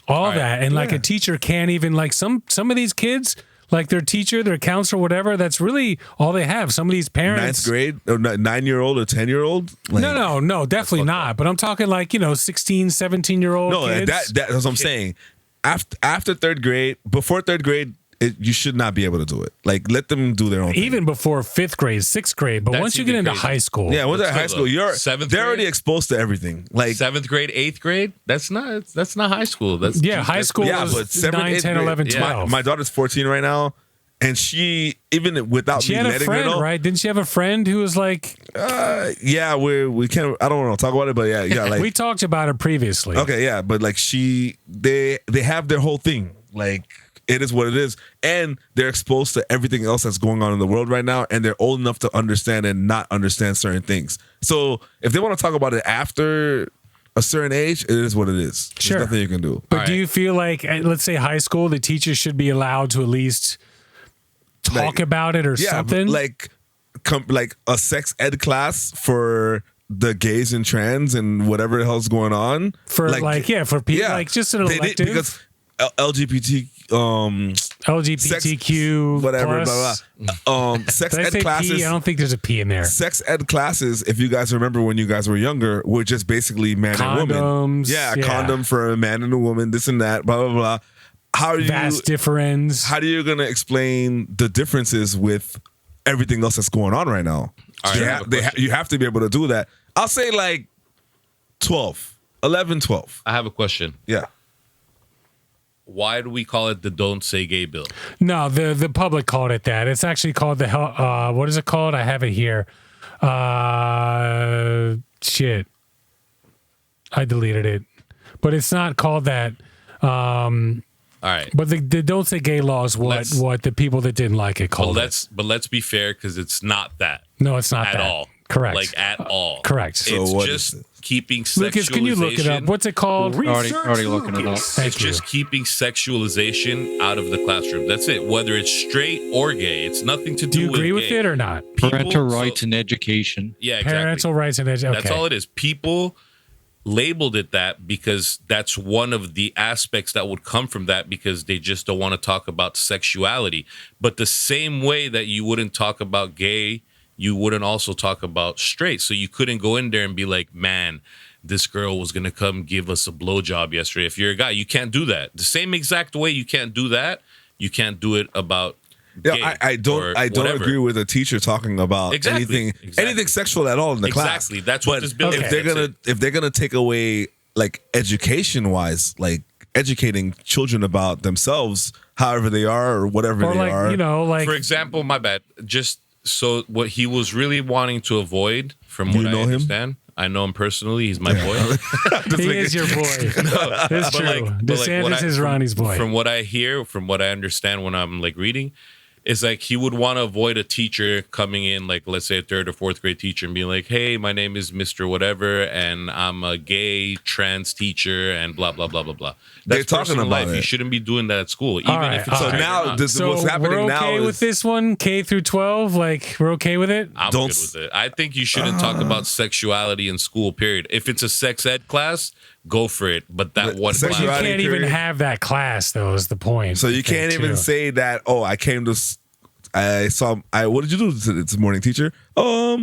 all that, and like a teacher can't even like some of these kids, like their teacher, their counselor, whatever. That's really all they have. Some of these parents, 9th grade or 9-year-old or 10-year-old? Like, no, definitely not. But I'm talking like 16, 17-year-old no, kids. that's what I'm saying. After third grade, before third grade, you should not be able to do it. Like, let them do their own thing. Even before 5th grade, 6th grade. But That's once you get even into crazy. high school, Yeah, once they're But in high still, school, though, 7th they're already grade? exposed to everything. Like 7th grade, 8th grade. That's not high school. That's high school yeah, was but 7, 9, 8th 10, grade, 11, yeah. 12. My daughter's 14 right now, and she even without She me had a letting her friend, know, right? Didn't she have a friend who was like, yeah, we can't. I don't want to talk about it, but yeah, like we talked about it previously. okay, yeah, but like they have their whole thing. Like, it is what it is, and they're exposed to everything else that's going on in the world right now, and they're old enough to understand and not understand certain things. So if they want to talk about it after a certain age, it is what it is. Sure. There's nothing you can do. But do you feel like, let's say high school, the teachers should be allowed to at least talk Like, about it or something? like a sex ed class for the gays and trans and whatever the hell's going on for for people, like just an They did- elective, because LGBT LGBTQ sex, whatever, plus. blah, blah. Sex Did I ed say classes. P? I don't think there's a P in there. Sex ed classes, if you guys remember when you guys were younger, were just basically man and woman. Condoms, Yeah, a yeah. condom for a man and a woman, this and that, blah, blah, blah. How do Vast difference. How are you going to explain the differences with everything else that's going on right now? All right, I have a question. You have to be able to do that. I'll say like 11, 12. I have a question. Yeah. Why do we call it the Don't Say Gay bill? No, the public called it that. It's actually called the what is it called? I have it here. Shit. I deleted it. But it's not called that. All right. But the Don't Say Gay law is what the people that didn't like it called it. But let's be fair, because it's not that No, it's not at that. all. Correct. Like at all. Correct. So It's what just is it? keeping Lucas, can you look it up? sexualization- What's it called? Already looking it up. Thank It's you. just keeping sexualization out of the classroom. That's it. Whether it's straight or gay, it's nothing to do, Do you agree with gay. it or not? Parental so- rights and education. Yeah, exactly. Parental rights and education. That's all it is. People labeled it that because that's one of the aspects that would come from that, because they just don't want to talk about sexuality. But the same way that you wouldn't talk about gay, you wouldn't also talk about straight. So you couldn't go in there and be like, man, this girl was going to come give us a blowjob yesterday. If you're a guy, you can't do that. The same exact way you can't do that, you can't do it about gay. Yeah, I don't or agree whatever. with a teacher talking about Exactly. anything sexual at all in the class. Exactly. That's what But this bill is. if they're gonna take away like education wise, like educating children about themselves, however they are or whatever Or they like, are. like For example, my bad. Just so what he was really wanting to avoid, from You what I know him? understand, I know him personally. He's my boy. he is your boy. It's true. But DeSantis is Ronnie's boy. From what I hear, from what I understand when I'm like reading, It's like he would want to avoid a teacher coming in, like let's say a 3rd or 4th grade teacher, and being like, "Hey, my name is Mr. Whatever, and I'm a gay trans teacher, and blah blah blah blah blah." That's They're talking personal about life. it. You shouldn't be doing that at school, even right, if it's So straight or now not. this So what's happening we're now okay is with this one, K through 12. Like we're okay with it. I'm Don't good with it. I think you shouldn't talk about sexuality in school. Period. If it's a sex ed class, go for it. But that one You sexuality- class, can't even period. have that class, though. Is the point? So I you think, can't even too. say that. Oh, I came to. What did you do this morning, teacher? I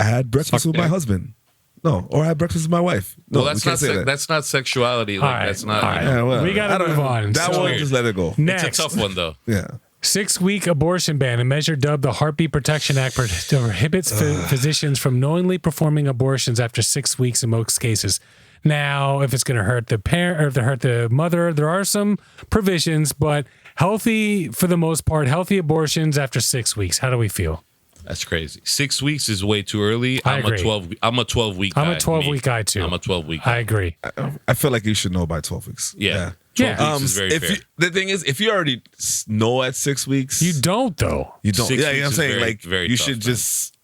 had breakfast with my husband. No, or I had breakfast with my wife. No, well, that's we not can't say that. that's not sexuality. Like All right, that's not. all You right. know, Yeah, well, We gotta I don't- move on. That So- one, just let it go. Next, it's a tough one though. Yeah. 6-week abortion ban, a measure dubbed the Heartbeat Protection Act, prohibits physicians from knowingly performing abortions after 6 weeks in most cases. Now, if it's going to hurt the parent or if it hurt the mother, there are some provisions, but healthy for the most part, healthy abortions after 6 weeks. How do we feel? That's crazy. 6 weeks is way too early. I I'm agree. a 12. I'm a 12-week guy. I'm a 12-week guy too. I'm a 12-week I guy. agree. I feel like you should know by 12 weeks. Yeah. Yeah. 12 weeks is very if fair. the thing is, if you already know at 6 weeks, You don't though. You don't. 6 Yeah, you know what I'm weeks is saying? very, Like, very you tough, should man. just,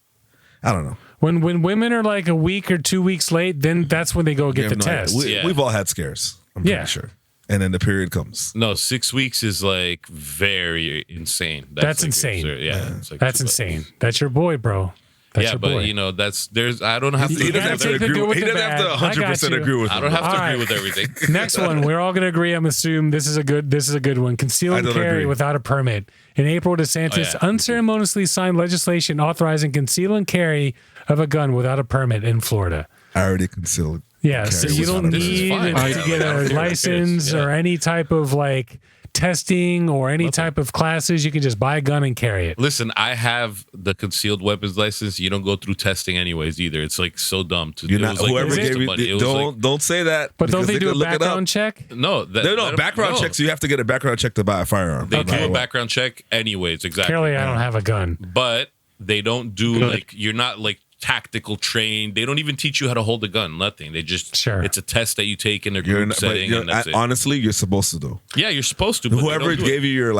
I don't know. When women are like a week or 2 weeks late, then that's when they go You get have the no idea. test. Yeah. We've all had scares, I'm Yeah. pretty sure. And then the period comes. No, 6 weeks is like very insane. That's like insane. absurd. Yeah. It's like That's too much. insane. That's your boy, bro. That's Yeah, your but boy. you know, there's I don't have to. He doesn't gotta have to take the agree. good with He the doesn't have to bad. I got 100% you. agree with I him. don't have to All agree right. with everything. Next one, we're all gonna agree. I'm assuming this is a good one. Conceal I and don't carry agree. without a permit. In April, DeSantis yeah. unceremoniously signed legislation authorizing conceal and carry of a gun without a permit in Florida. I already concealed. Yeah, so carry you don't without a This is need fine. to get I a don't care. license Yeah. or any type of like testing or any type of classes. You can just buy a gun and carry it. Listen, I have the concealed weapons license. You don't go through testing anyways either. It's like so dumb to You're it not, was like whoever a waste gave of you, money. It was don't say that. But don't because they do a could look it up. background check? no, No, background checks. You have to get a background check to buy a firearm. They no do matter a what. background check anyways. Exactly. Clearly, I don't have a gun. But they don't do like you're not like tactical trained. They don't even teach you how to hold a gun. Nothing. They just Sure. It's a test that you take in a You're group not, setting, and that's it. honestly, you're supposed to do. Yeah, you're supposed to. But Whoever they don't do gave it. you your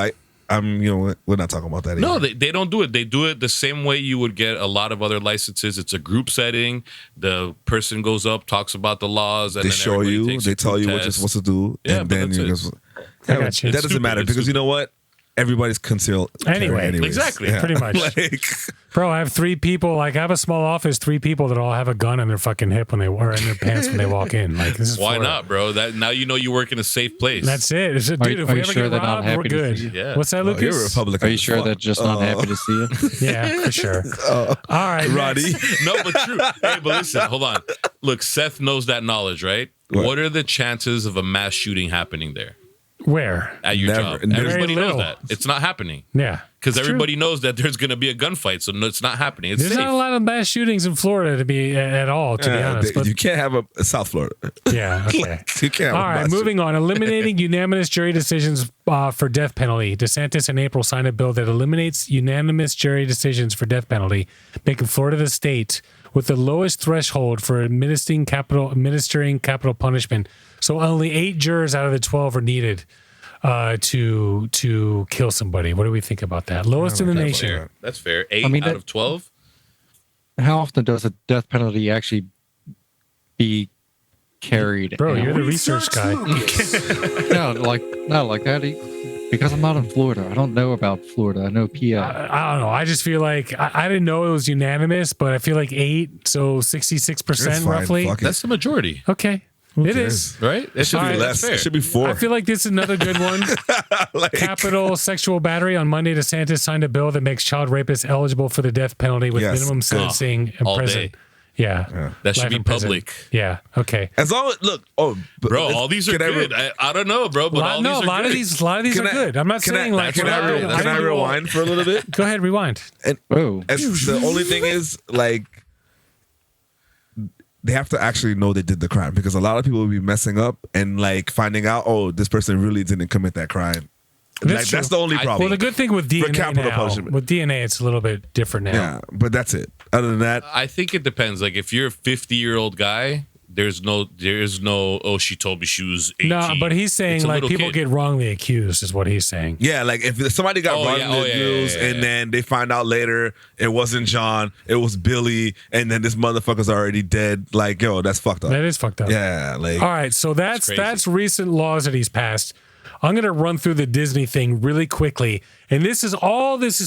we're not talking about that. No, either. they don't do it. They do it the same way you would get a lot of other licenses. It's a group setting. The person goes up, talks about the laws, and they then show everybody you. takes They a tell group you what you're test. supposed to do, Yeah, and but then that's you it. just. I got you. That It's doesn't stupid. matter It's because you stupid. know what? Everybody's concealed. Anyway. carry anyways. Exactly. Pretty much. Like, Bro, I have 3 people. Like, I have a small office, 3 people that all have a gun in their fucking hip when they or in their pants when they walk in. Like, this is Why Florida. not, bro? That now you know you work in a safe place. That's it. It's just, Are dude, you- if are we you ever sure get they're not robbed, we're happy to good. see you? Yeah. What's that, oh, you're a Lucas? Republican. Are you as sure fuck. they're just not happy to see you? Yeah, for sure. All right, Roddy? next. No, but true. Hey, but listen, hold on. Look, Seth knows that knowledge, right? What are the chances of a mass shooting happening there Where? at your Never. job? Very Everybody knows little. that. It's not happening. Yeah. Because It's true. everybody knows that there's going to be a gunfight, so no, it's not happening. It's There's safe. not a lot of mass shootings in Florida to be at all, to be honest. But you can't have a South Florida. yeah, okay. You can't. All have a right, mass moving on. Eliminating unanimous jury decisions for death penalty. DeSantis in April signed a bill that eliminates unanimous jury decisions for death penalty, making Florida the state with the lowest threshold for administering capital punishment. So only 8 jurors out of the 12 are needed to kill somebody. What do we think about that? Lowest in the That's nation. fair. That's fair. 8 I mean, out that- of 12? How often does a death penalty actually be carried Bro, out? you're the research guy. not like that. Because I'm not in Florida. I don't know about Florida. I know PA. I don't know. I just feel like I didn't know it was unanimous, but I feel like 8, so 66% That's fine. roughly. Fuck it. That's the majority, Okay. It is. right? It should be that's less. fair. It should be 4. I feel like this is another good one. Capital sexual battery. On Monday, DeSantis signed a bill that makes child rapists eligible for the death penalty with Yes. minimum sentencing in all prison. day. Yeah. That should Life be in prison. public. Yeah. Okay. As long as look, but Bro, let's- all these are can I re- good. I don't know, bro, but all no, these a are lot good. of these Can are I- good. I'm not can I- saying like can I didn't do all- rewind for a little bit? Go ahead, rewind. Oh, The only thing is, like, they have to actually know they did the crime because a lot of people will be messing up and like finding out, oh, this person really didn't commit that crime. That's That's true. the only problem. Well, the good thing with DNA capital now, punishment. with DNA, it's a little bit different now. yeah, but that's it. Other than that, I think it depends. Like if you're a 50-year-old guy, There's no. Oh, she told me she was 18. No, but he's saying It's a like little people kid. get wrongly accused, is what he's saying. Yeah, like if somebody got Oh, wrongly yeah. Oh, yeah, accused, yeah, yeah, and yeah. then they find out later it wasn't John, it was Billy, and then this motherfucker's already dead. Like, yo, that's fucked up. That is fucked up. Yeah, like All right, so that's crazy. recent laws that he's passed. I'm going to run through the Disney thing really quickly. And this is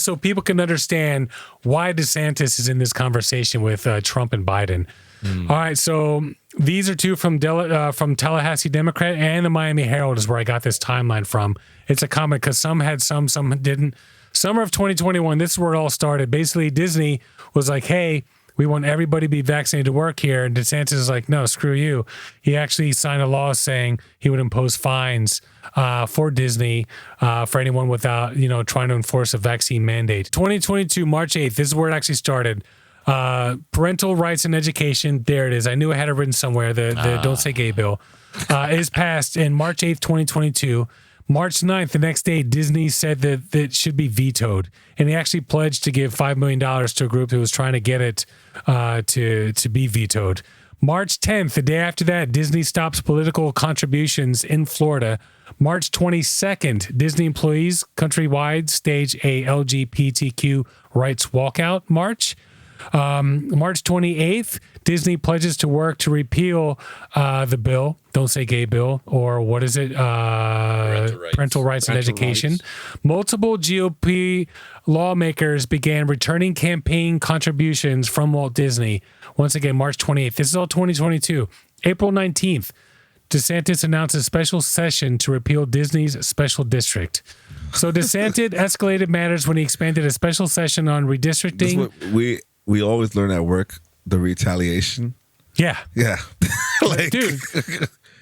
so people can understand why DeSantis is in this conversation with Trump and Biden. All right, so these are two from Tallahassee Democrat and the Miami Herald is where I got this timeline from. It's a comment because some had some didn't. Summer of 2021, this is where it all started. Basically, Disney was like, hey, we want everybody to be vaccinated to work here. And DeSantis is like, no, screw you. He actually signed a law saying he would impose fines for Disney for anyone without, trying to enforce a vaccine mandate. 2022, March 8th, this is where it actually started. Parental rights and education. There it is. I knew I had it written somewhere. The Don't Say Gay bill is passed in March 8th, 2022. March 9th, the next day, Disney said that it should be vetoed. And they actually pledged to give $5 million to a group that was trying to get it to be vetoed. March 10th, the day after that, Disney stops political contributions in Florida. March 22nd, Disney employees countrywide stage a LGBTQ rights walkout march. March 28th, Disney pledges to work to repeal the bill, Don't Say Gay bill, or what is it? Parental rights and education. Multiple GOP lawmakers began returning campaign contributions from Walt Disney. Once again, March 28th. This is all 2022. April 19th, DeSantis announced a special session to repeal Disney's special district. So DeSantis escalated matters when he expanded a special session on redistricting. that's what we always learn at work, the retaliation. Yeah. Yeah. like, Dude,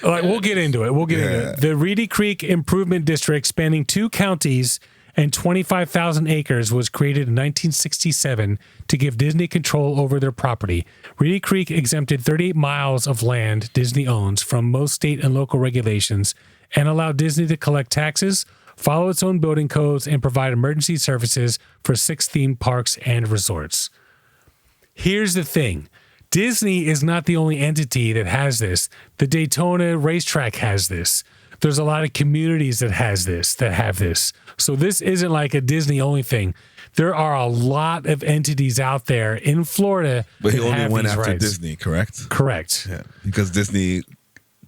like, we'll get into it. Into it. The Reedy Creek Improvement District, spanning 2 counties and 25,000 acres, was created in 1967 to give Disney control over their property. Reedy Creek exempted 38 miles of land Disney owns from most state and local regulations and allowed Disney to collect taxes, follow its own building codes, and provide emergency services for 6 theme parks and resorts. Here's the thing. Disney is not the only entity that has this. The Daytona racetrack has this. There's a lot of communities that have this. So this isn't like a Disney only thing. There are a lot of entities out there in Florida. But he that only have went these after rights. Disney, correct? Correct. Yeah, because Disney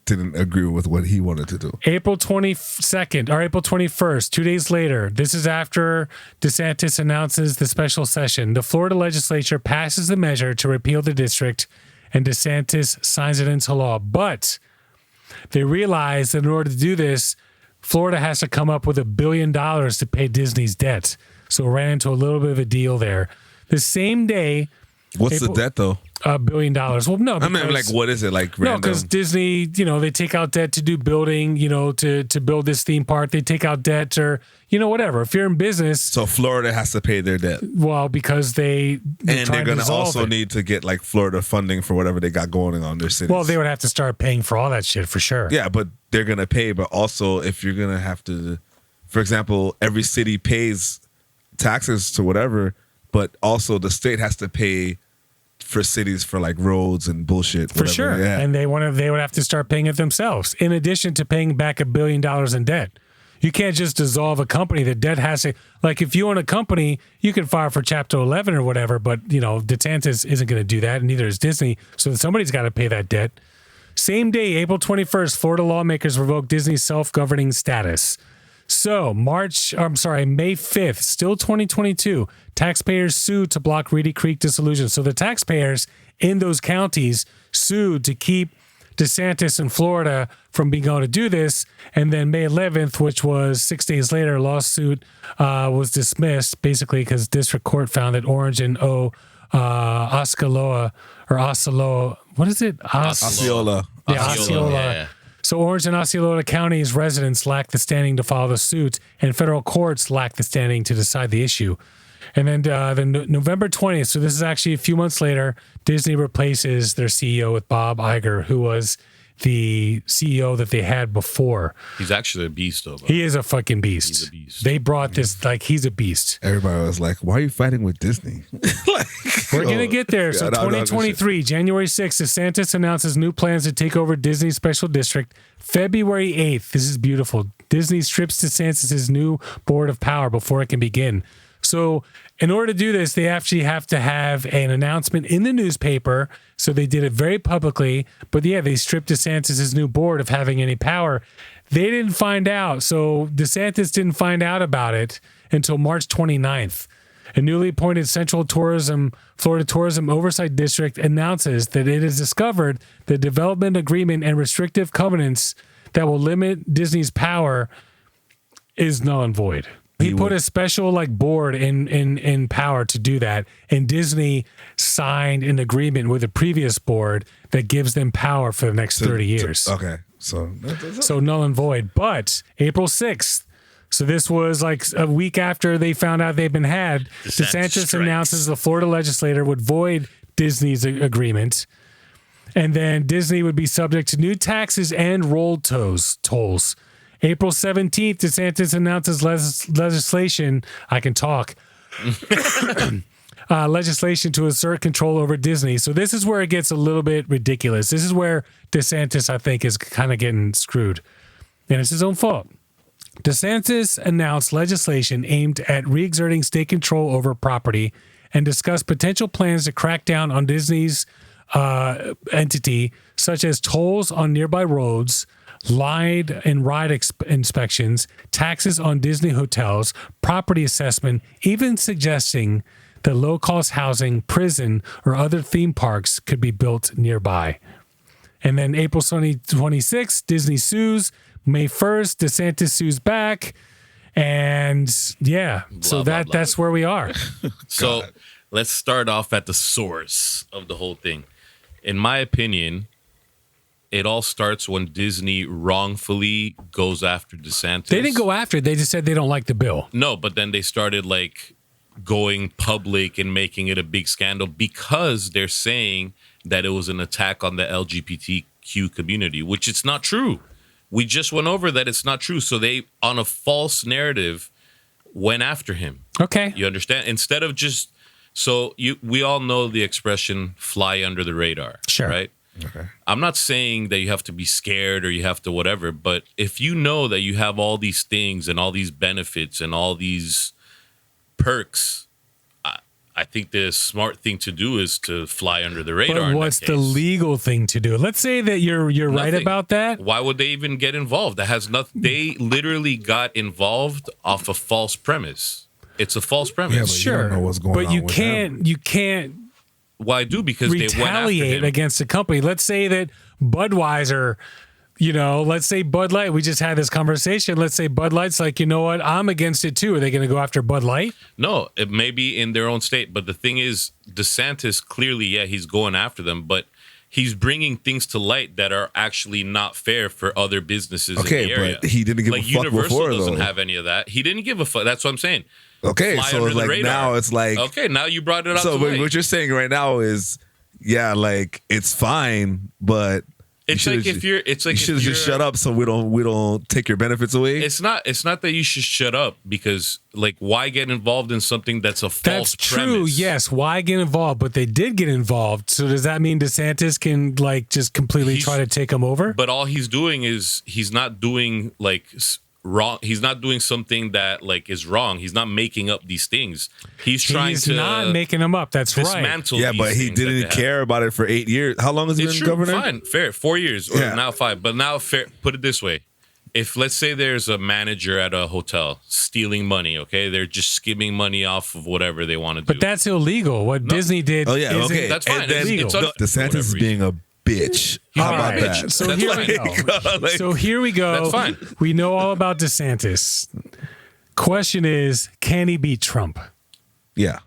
didn't agree with what he wanted to do. April 22nd or April 21st, 2 days later, this is after DeSantis announces the special session. The Florida legislature passes the measure to repeal the district, and DeSantis signs it into law. But they realize that in order to do this, Florida has to come up with $1 billion to pay Disney's debt. So it ran into a little bit of a deal there. The same day. What's the debt, though? $1 billion. Well, no. I mean, like, what is it? Like, No, random? because Disney, they take out debt to do building, to build this theme park. They take out debt or, whatever. If you're in business. So Florida has to pay their debt. Well, because they're going to also need to get, like, Florida funding for whatever they got going on their cities. Well, they would have to start paying for all that shit for sure. Yeah, but they're going to pay. But also, if you're going to have to, for example, every city pays taxes to whatever, but also the state has to pay for cities for like roads and bullshit. For whatever. sure. Yeah. And they would have to start paying it themselves, in addition to paying back $1 billion in debt. You can't just dissolve a company. The debt has to, like, if you own a company, you can file for Chapter 11 or whatever, but, DeSantis isn't going to do that, and neither is Disney. So somebody's got to pay that debt. Same day, April 21st, Florida lawmakers revoked Disney's self-governing status. So May 5th, still 2022, taxpayers sued to block Reedy Creek dissolution. So the taxpayers in those counties sued to keep DeSantis in Florida from being able to do this. And then May 11th, which was 6 days later, a lawsuit was dismissed, basically because district court found that Orange and Osceola, what is it? Osceola. Yeah, Osceola. Yeah. So Orange and Osceola counties residents lack the standing to file the suit, and federal courts lack the standing to decide the issue. And then November 20th, so this is actually a few months later, Disney replaces their CEO with Bob Iger, who was the CEO that they had before. He's actually a beast, though. Bro. He is a fucking beast. He's a beast. They brought this like he's a beast. Everybody was like, "Why are you fighting with Disney?" We're gonna get there. So Yeah, no, 2023, January 6th, DeSantis announces new plans to take over Disney's special district. February 8th, this is beautiful. Disney strips DeSantis' new board of power before it can begin. So in order to do this, they actually have to have an announcement in the newspaper. So they did it very publicly. But yeah, they stripped DeSantis' new board of having any power. They didn't find out. So DeSantis didn't find out about it until March 29th. A newly appointed Florida Tourism Oversight District announces that it has discovered the development agreement and restrictive covenants that will limit Disney's power is null and void. He put a special board in power to do that, and Disney signed an agreement with the previous board that gives them power for the next 30 years. Okay, so null and void. But April 6th, so this was like a week after they found out they'd been had, DeSantis announces the Florida legislature would void Disney's agreement, and then Disney would be subject to new taxes and road tolls. April 17th, DeSantis announces legislation. I can talk. Legislation to assert control over Disney. So this is where it gets a little bit ridiculous. This is where DeSantis, I think, is kind of getting screwed. And it's his own fault. DeSantis announced legislation aimed at re-exerting state control over property and discussed potential plans to crack down on Disney's entity, such as tolls on nearby roads, ride inspections, taxes on Disney hotels, property assessment, even suggesting that low-cost housing, prison, or other theme parks could be built nearby. And then April 26th, Disney sues. May 1st, DeSantis sues back. And yeah, that's where we are. So let's start off at the source of the whole thing. In my opinion, it all starts when Disney wrongfully goes after DeSantis. They didn't go after it. They just said they don't like the bill. No, but then they started going public and making it a big scandal because they're saying that it was an attack on the LGBTQ community, which it's not true. We just went over that it's not true. So they, on a false narrative, went after him. Okay. You understand? Instead of just... So we all know the expression fly under the radar. Sure. Right? okay. I'm not saying that you have to be scared or you have to whatever, but if you know that you have all these things and all these benefits and all these perks, I think the smart thing to do is to fly under the radar. But what's the legal thing to do? Let's say that you're right about that. Why would they even get involved? That has nothing. They literally got involved off a false premise. It's a false premise. Yeah, but you don't know what's going on you with can't. them. You can't Why do? Because they went after retaliate him. against a company. Let's say that Budweiser, let's say Bud Light. We just had this conversation. Let's say Bud Light's like, you know what? I'm against it too. Are they going to go after Bud Light? No, it may be in their own state. But the thing is, DeSantis clearly, he's going after them. But he's bringing things to light that are actually not fair for other businesses in the area. But he didn't give a fuck Universal before, doesn't though. have any of that. He didn't give a fuck. That's what I'm saying. Okay, Fly so under it's the like radar. now it's like... Okay, now you brought it up. So to light. what you're saying right now is, it's fine, but... It's like if you're, it's like you should just shut up so we don't take your benefits away. It's not that you should shut up because why get involved in something that's a false That's premise? true. Yes. Why get involved? But they did get involved. So does that mean DeSantis can just completely try to take them over? But all he's doing is he's not doing wrong. He's not doing something that is wrong. He's not making up these things. He's trying to not making them up. That's right. dismantle. Yeah, these but he things that they didn't have. care about it for 8 years. How long has he It's been true. governor? Fine, fair. 4 years or Yeah. now 5. But now fair. Put it this way: if let's say there's a manager at a hotel stealing money, okay, they're just skimming money off of whatever they want to do. But that's illegal. What Disney did. Oh, yeah, isn't- okay. That's fine. And then It's DeSantis is being a bitch. How All about right. that? So That's here fine. we go. So here we go. That's fine. We know all about DeSantis. Question is, can he beat Trump? Yeah.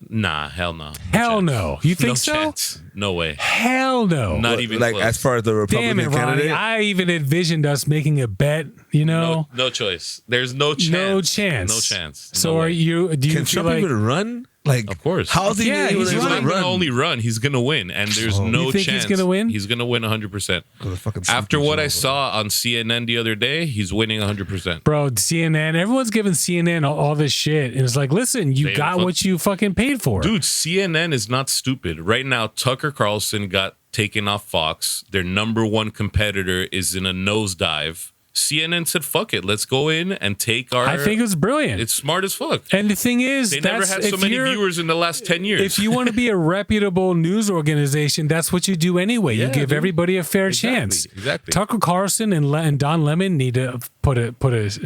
Nah, hell no. Hell no. You think No so? chance. No way. Hell no. Not even Like close. as far as the Damn Republican it, Ronnie. candidate. I even envisioned us making a bet, no choice. There's no chance. No chance. No chance. So No are way. you? Do you Can feel Trump like? even run? Like, Of course. how is he? Yeah, able he's to He's not running. going to only run. He's going to win. And there's no You think chance. he's gonna win? He's going to win 100%. fucking After sleeping what I show, saw on CNN the other day, he's winning 100%. Bro, CNN, everyone's giving CNN all this shit. And it's like, listen, you They got fuck- what you fucking paid for. Dude, CNN is not stupid. Right now, Tucker Carlson got taken off Fox. Their number one competitor is in a nosedive. CNN said, fuck it. Let's go in and take our... I think it was brilliant. It's smart as fuck. And the thing is, They never had so if many you're- viewers in the last 10 years. If you want to be a reputable news organization, that's what you do anyway. Yeah, you give dude. everybody a fair Exactly, chance. exactly. Tucker Carlson and Don Lemon need to put a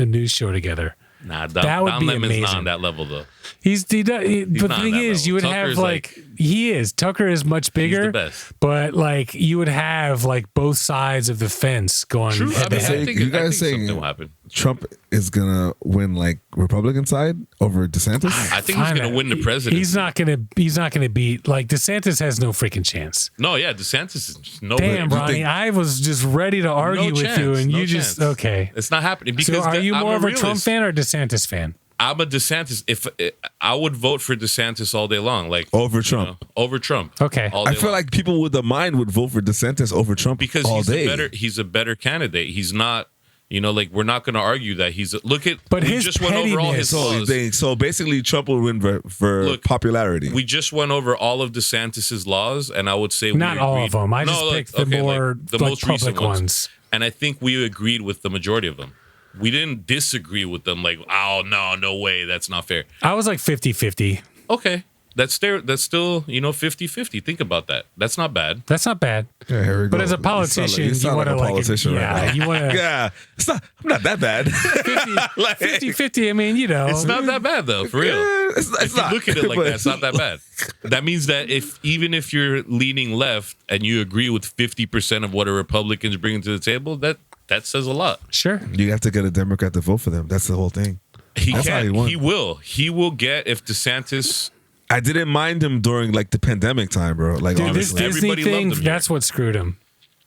news show together. Nah, That would Don be Lemon's amazing. not on that level, though. But the not thing on that is, you would level. have Tucker's like he is. Tucker is much bigger, best. but like you would have like both sides of the fence going. True. head to I head. think, you I guys think saying- something will happen. Trump is gonna win like Republican side over DeSantis. I think he's Fine. going to win the presidency. He's not gonna beat like DeSantis has no freaking chance. No, yeah, DeSantis is just no Damn, way. Ronnie, I was just ready to argue with you, and you just chance. okay. It's not happening because So, are you I'm more of a realist. Trump fan or DeSantis fan? I'm a DeSantis. If I would vote for DeSantis all day long, like Over Trump. over Trump. Okay. all I day feel long. like people with the mind would vote for DeSantis over Trump because all day. he's a better candidate. He's not. Like we're not going to argue that he's. Look at. But we his just went over all his pettiness- So laws. basically, Trump will win for Look, popularity. We just went over all of DeSantis's laws, and I would say Not we all agreed. of them. I just look, picked the okay, more the like, most recent public ones. And I think we agreed with the majority of them. We didn't disagree with them. Like, oh no way, that's not fair. I was like 50-50. Okay, that's still 50-50. Think about that. That's not bad. That's not bad. Yeah, here we But go. as a politician, you sound want to a politician yeah, right now. you want to Yeah, I'm not that bad. 50-50. I mean, It's not that bad though, for real. Yeah, it's If you not. look at it like But- that, it's not that bad. That means that even if you're leaning left and you agree with 50% of what a Republican's bringing to the table, that says a lot. Sure. You have to get a Democrat to vote for them. That's the whole thing. That's how He he won. will. He will get if DeSantis. I didn't mind him during like the pandemic time, bro. Like Dude, this honestly, Disney Everybody loved thing, him here. that's what screwed him.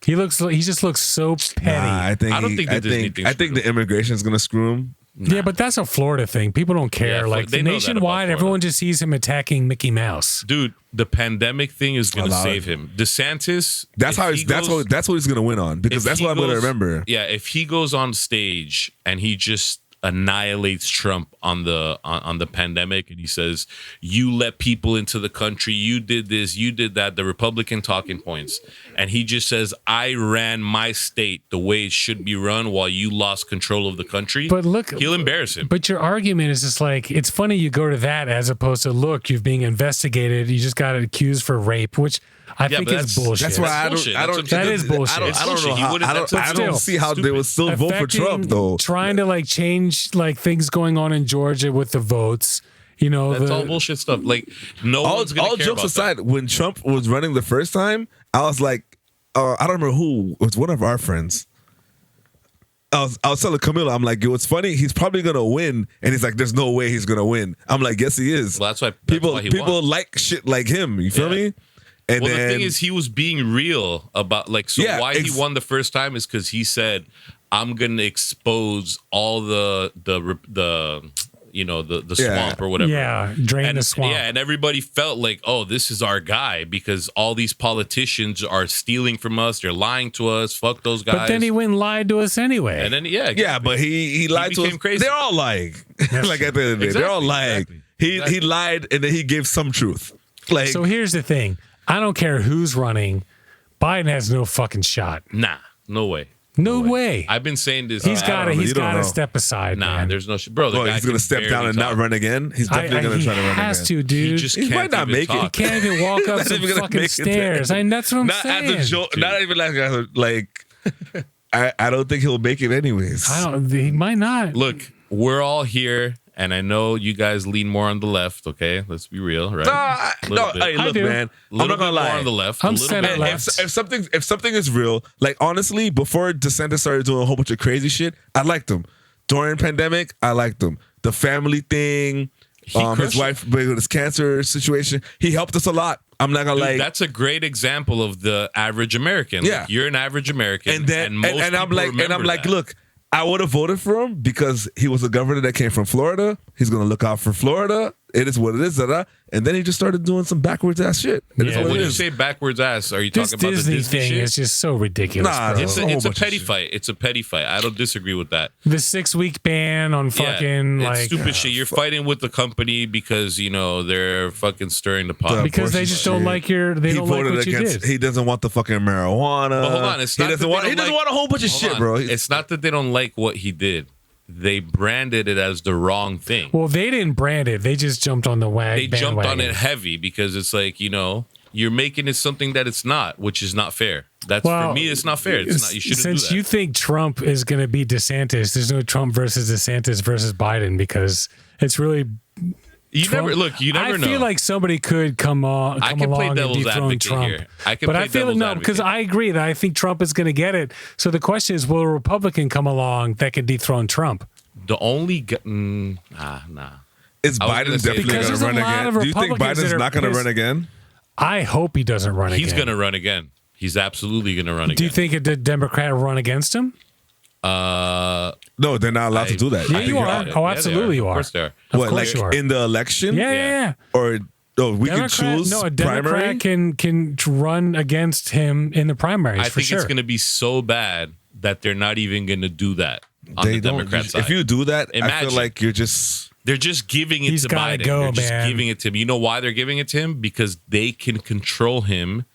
He just looks so petty. Nah, I think I don't think the Disney thing I think the immigration is gonna screw him. Yeah, but that's a Florida thing. People don't care. Yeah, like they know that about nationwide, Florida. everyone just sees him attacking Mickey Mouse. Dude, the pandemic thing is going to Allowed. save him. DeSantis. That's if how he he's that's goes- what he's gonna win on because if that's he what I'm gonna goes- remember. Yeah, if he goes on stage and he just annihilates Trump on the pandemic and he says, you let people into the country, you did this, you did that, the Republican talking points, and he just says, I ran my state the way it should be run while you lost control of the country. But look, he'll embarrass him. But your argument is just like, it's funny you go to that as opposed to, look, you're being investigated. You just got accused for rape, which I think but is bullshit. That's why I bullshit. don't. That is bullshit. I don't know Bullshit. He how. wouldn't- I don't, that's- I don't still see how they would still vote for Trump Affecting- though. Trying to like change like things going on in Georgia with the votes. You know, That's all bullshit stuff. Like no one's gonna All care jokes about aside, that. when Trump was running the first time, I was like, I don't remember who. It was one of our friends. I was telling Camila, I'm like, yo, it's funny. He's probably gonna win, and he's like, there's no way he's gonna win. I'm like, yes, he is. Well, that's why people he people won. like shit like him. You feel Yeah. me? And Well, then the thing is, he was being real about like. So Yeah, why he won the first time is because he said, "I'm gonna expose all the swamp or whatever." Yeah, drain And, the swamp. yeah, and everybody felt like, oh, this is our guy because all these politicians are stealing from us. They're lying to us. Fuck those guys. But then he went and lied to us anyway. and then yeah, but he lied to became us. crazy. They're all lying. Like at the end of the day, they're all Exactly, lying. exactly. He lied, and then he gave some truth. Like So here's the thing. I don't care who's running. Biden has no fucking shot. Nah, no way. No way. I've been saying this. He's I got to. don't know. He's You don't got to know. step aside. Nah, man. there's no shit, bro. The oh, guy he's gonna can step down barely and not talk. run again. He's definitely gonna he try to run has again. to, dude. He just He can't might not even make it. He talk. can't even walk up Not some even gonna fucking make it stairs. there. That's what I'm Not saying. as a joke. Not even like I don't think he'll make it anyways. I don't. He might not. Look, we're all here, and I know you guys lean more on the left. Okay, let's be real, right? No, Little bit. hey, I look, do. man. I'm Little not gonna bit more lie. on the left. I'm a little center bit left. If something is real, like honestly, before DeSantis started doing a whole bunch of crazy shit, I liked him. During pandemic, I liked him. The family thing, his crushed wife with his cancer situation, he helped us a lot. I'm not gonna Dude, like. that's a great example of the average American. Yeah. Like, you're an average American, And then most and I'm people like remember that. look, I would have voted for him because he was a governor that came from Florida. He's gonna look out for Florida. it is what it is. And then he just started doing some backwards ass shit. And it's Yeah. what When it you is. say backwards ass, are you This talking about Disney the Disney thing shit? is just so ridiculous. Nah, bro. it's It's a bunch of petty shit. fight. It's a petty fight. I don't disagree with that. The 6-week ban on fucking it's like stupid shit. You're fighting with the company because they're fucking stirring the pot. because they just don't like your they He don't like voted what you against. did. He doesn't want the fucking marijuana. But hold on, it's not he doesn't that want. they He don't doesn't like- want a whole bunch of Hold shit, on. bro. It's not that they don't like what he did. They branded it as the wrong thing. Well, they didn't brand it. They just jumped on the They jumped on bandwagon. it heavy because it's like, you're making it something that it's not, which is not fair. That's Well, for me, it's not fair. It's not. You shouldn't Since do that. you think Trump is going to be DeSantis, there's no Trump versus DeSantis versus Biden because it's really. You Trump. never look. You never know. I feel like somebody could come on, I come can play along and devil's dethrone advocate Trump. here. I can but play I feel devil's no, because advocate. I agree that I think Trump is going to get it. So the question is, will a Republican come along that can dethrone Trump? The only nah. Is I was Biden gonna say definitely Because going there's to a run lot again? of Do you think Republicans Biden's that are not going to pissed. run again? I hope he doesn't run He's again. going to run again. He's absolutely going to run again. Do you think a Democrat will run against him? No, they're not allowed to do that. Yeah, I think you you're are. right. Oh, absolutely you Of are. course they are. Of What, course like you are. in the election? Yeah. Or we can Democrat, choose no, a Democrat primary? can run against him in the primaries. I for think sure. it's going to be so bad that they're not even going to do that on They the don't. Democrat side. If you do that, I Imagine. feel like you're just. They're just giving it He's to gotta Biden. go, They're just man. giving it to him. You know why they're giving it to him? Because they can control him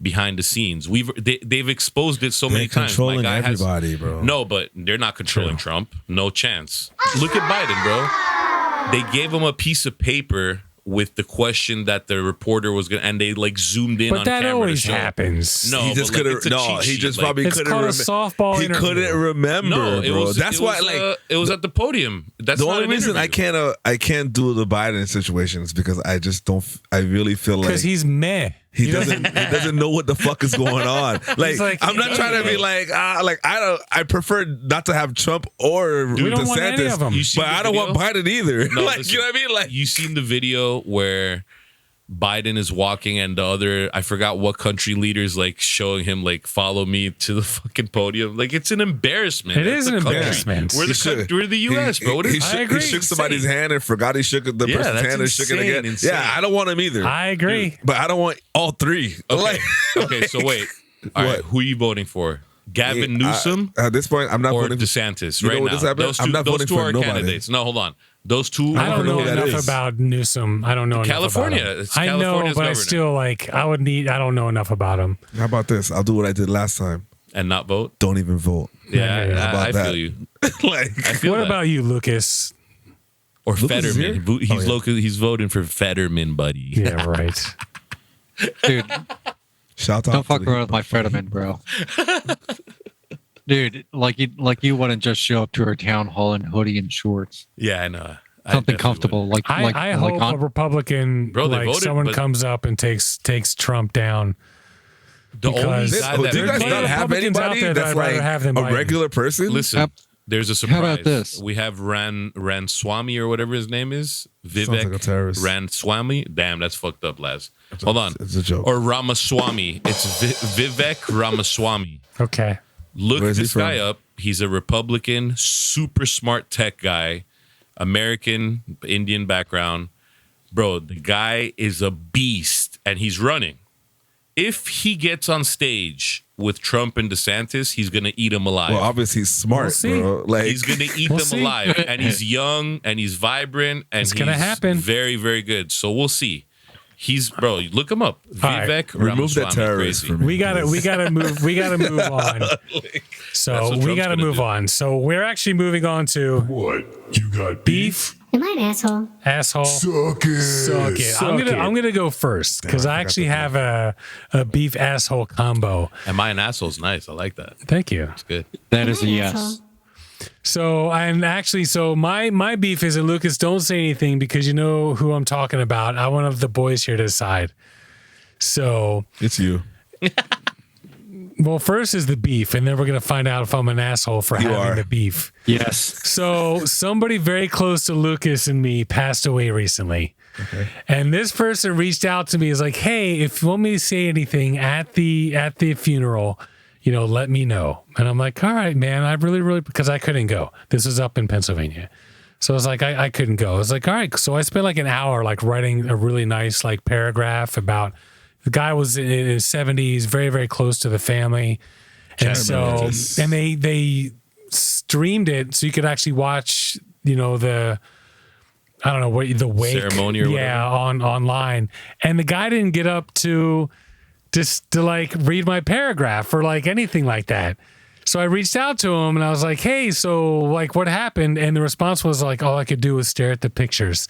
behind the scenes. They've exposed it so many times. My controlling guy has- everybody, bro. No, but they're not controlling Trump. No chance. Look at Biden, bro. They gave him a piece of paper with the question that the reporter was going to, and they like zoomed in But on that camera. always to show. happens. No, He just but, like, couldn't. it's a No, cheat he sheet. just Like, probably It's couldn't. called a softball He interview. couldn't remember, No, it bro. was. That's it why, was, it was at the podium. That's the not only an reason interview. I can't do the Biden situation is because I just don't. I really feel like Because he's meh. he doesn't know what the fuck is going on. Like, I'm not trying to be like I prefer not to have Trump or We don't want any DeSantis, of 'em. You seen but the I don't want video? Biden either. No, like, listen, you know what I mean? Like, you seen the video where Biden is walking and the other, I forgot what country leaders like showing him like follow me to the fucking podium. Like it's an embarrassment. It It's is a an country. embarrassment. We're we're the U.S., bro. What He, is- shook, he shook somebody's hand and forgot he shook the Yeah, person's that's hand and shook it again. insane. Yeah, I don't want him either. I agree. But I don't want all three. Okay. Like, Okay, so wait. All right, What? who are you voting for? Gavin Newsom at this point, I'm not or voting. DeSantis? You know Right what now, this happened? those I'm two, not those voting two for are nobody. candidates. No, hold on. Those two. I don't know who that enough is. about Newsom. I don't know California. enough about him. It's I know, California's but I governor. still like. I don't know enough about him. How about this? I'll do what I did last time. And not vote. Don't even vote. Yeah, Yeah, how about I that? feel you. Like, I feel What that. about you, Lucas? or Lucas is Fetterman? here? He's voting for Fetterman, buddy. Yeah, right. Dude, shout out. don't fuck to the- around with my Fetterman, bro. Dude, like you wouldn't just show up to our town hall in hoodie and shorts. Yeah, I know. I Something definitely comfortable, like I hope a Republican, Bro, they like voted, someone but- comes up and takes Trump down. would. The only Because- guy Oh, that do you guys Plenty not of have Republicans out anybody there that that's I'd rather like have than a Biden. regular person? Listen, Yep. there's a How surprise. about this? We have Ranswamy or whatever his name is. Vivek like a terrorist. Ranswamy. Damn, that's fucked up, Laz. Hold on. It's a joke. Or Ramaswamy. It's Vivek Ramaswamy. Okay. Look Where is he this from? guy up. He's a Republican, super smart tech guy, American, Indian background. Bro, the guy is a beast and he's running. If he gets on stage with Trump and DeSantis, he's going to eat him alive. Well, obviously he's smart, We'll see. bro. Like, He's going to eat We'll them see. alive. And he's young and he's vibrant and It's he's gonna happen. very, very good. So we'll see. Bro, look him up. right. Vivek remove that Ramaswamy, terrorist crazy. from me. We gotta move on. That's So what we Trump's gotta gonna move do. on. So we're actually moving on to What? You got beef, Am I an asshole? asshole. Suck it. Suck it. I'm gonna go first because I actually have a beef asshole combo. And my asshole's nice. I like that. Thank you. It's good. That is a Am I an yes. asshole? So my beef is, and Lucas, don't say anything because you know who I'm talking about. I want the boys here to decide. So, It's you. well, first is the beef, and then we're gonna find out if I'm an asshole for You having are. the beef. Yes. So somebody very close to Lucas and me passed away recently. Okay. And this person reached out to me, is like, hey, if you want me to say anything at the funeral, let me know. And I'm like, all right, man, I really, because I couldn't go. This is up in Pennsylvania. So I was like, I couldn't go. I was like, all right. So I spent like an hour like writing a really nice like paragraph about the guy was in his 70s, very, very close to the family. And so, and they streamed it so you could actually watch, you know, the wake ceremony or whatever. online. And the guy didn't get up to like read my paragraph or like anything like that. So I reached out to him and I was like, hey, so like what happened? And the response was like, all I could do was stare at the pictures.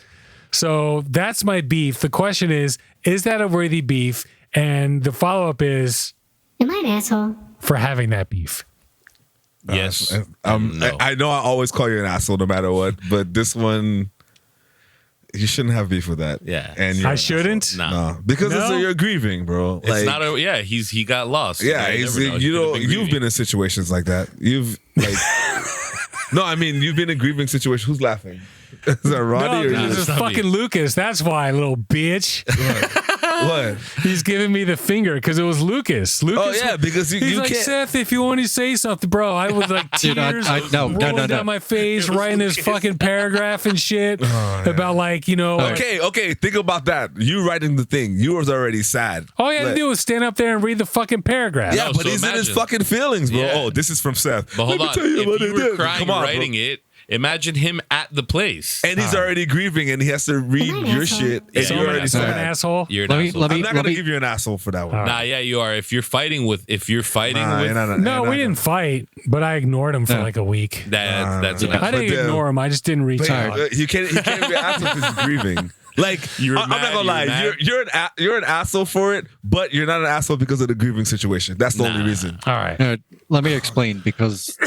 So that's my beef. The question is that a worthy beef? And the follow-up is, am I an asshole for having that beef? Yes. No. I know I always call you an asshole no matter what, but this one, you shouldn't have beef with that. Yeah. And I shouldn't? No. Because you're grieving, bro. It's not he got lost. Yeah, you've been in situations like that. You've like no, I mean you've been in grieving situations. Who's laughing? Is that Roddy or this is fucking Lucas? That's why, little bitch. What? He's giving me the finger because it was Lucas. Oh yeah, because he's you like, can't. Seth, if you want to say something, bro, I was like tears rolling down my face, writing this fucking paragraph and shit about like, you know. Okay. Think about that. You writing the thing. You was already sad. All you had to do was stand up there and read the fucking paragraph. Yeah, but he's in his fucking feelings, bro. Yeah. Oh, this is from Seth. But hold on. If you were crying Come on, writing it, imagine him at the place. and he's already grieving, and he has to read your shit. And So you're already I'm an sad. asshole. You're an asshole. I'm not gonna give you an asshole for that one. Nah, yeah, you are. If you're fighting with, No, we didn't fight, but I ignored him for like a week. that's an I asshole. didn't ignore him. I just didn't reach out. He can't be an asshole because he's grieving. Like I'm not gonna lie, you're an asshole for it, but you're not an asshole because of the grieving situation. That's the only reason. All right. Let me explain, because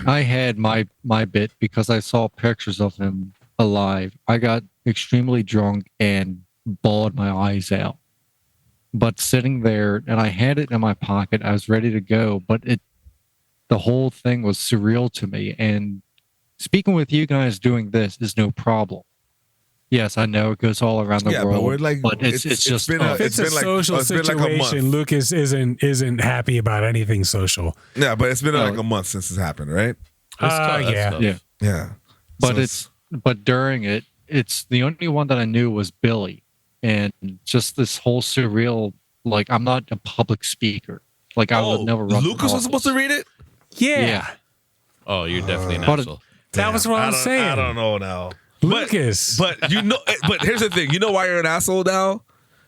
I had my bit because I saw pictures of him alive. I got extremely drunk and bawled my eyes out. But sitting there, and I had it in my pocket, I was ready to go, but the whole thing was surreal to me. And speaking with you guys doing this is no problem. Yes, I know it goes all around the world, but we're like, it's just been It's a social situation. Lucas isn't happy about anything social. Yeah, but it's been like a month since it's happened, right? Yeah. But during it's the only one that I knew was Billy, and just this whole surreal. Like, I'm not a public speaker. Like, I would never run. Lucas was supposed to read it. Yeah. Oh, you're definitely an asshole. That was what I was saying. I don't know now. Lucas. But you know, but here's the thing. You know why you're an asshole now?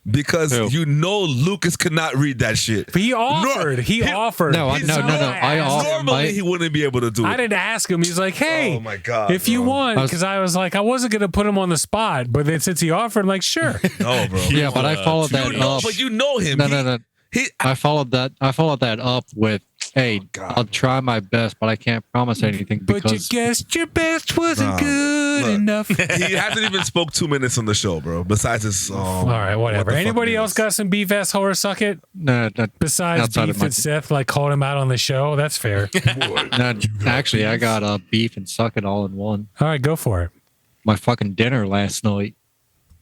Because you know Lucas could not read that shit. But he offered. He offered. No. Normally he wouldn't be able to do it. I didn't ask him. He's like, hey, oh my God, if you want, because I was like, I wasn't going to put him on the spot. But then since he offered, I'm like, sure. No, bro. Yeah, but I followed that up. But you know him. No. I followed that up with, hey, I'll try my best, but I can't promise anything because. But you guessed your best wasn't good enough. He hasn't even spoke 2 minutes on the show, bro. Besides his. All right, whatever. Anybody else got some beef, asshole, or suck it? No. Besides beef that Seth like called him out on the show, that's fair. No, actually, I got beef and suck it all in one. All right, go for it. My fucking dinner last night.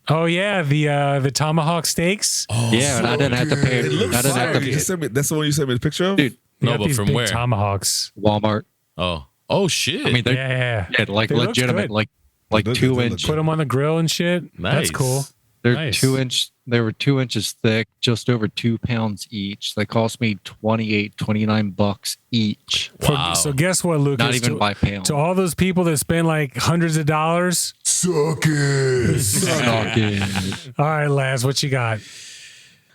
Oh yeah, the tomahawk steaks. Oh, yeah, and I didn't have to pay. That's the one you sent me the picture of. Dude, no, but from where? Tomahawks. Walmart. Oh shit. I mean, yeah, like they legitimate, like 2-inch. Put them on the grill and shit. Nice. That's cool. They're Nice. 2-inch. They were 2 inches thick, just over 2 pounds each. They cost me $29 each. Wow. So guess what, Lucas? Not even by pound. To all those people that spend like hundreds of dollars. Suck it. Suck it. All right, Laz, what you got?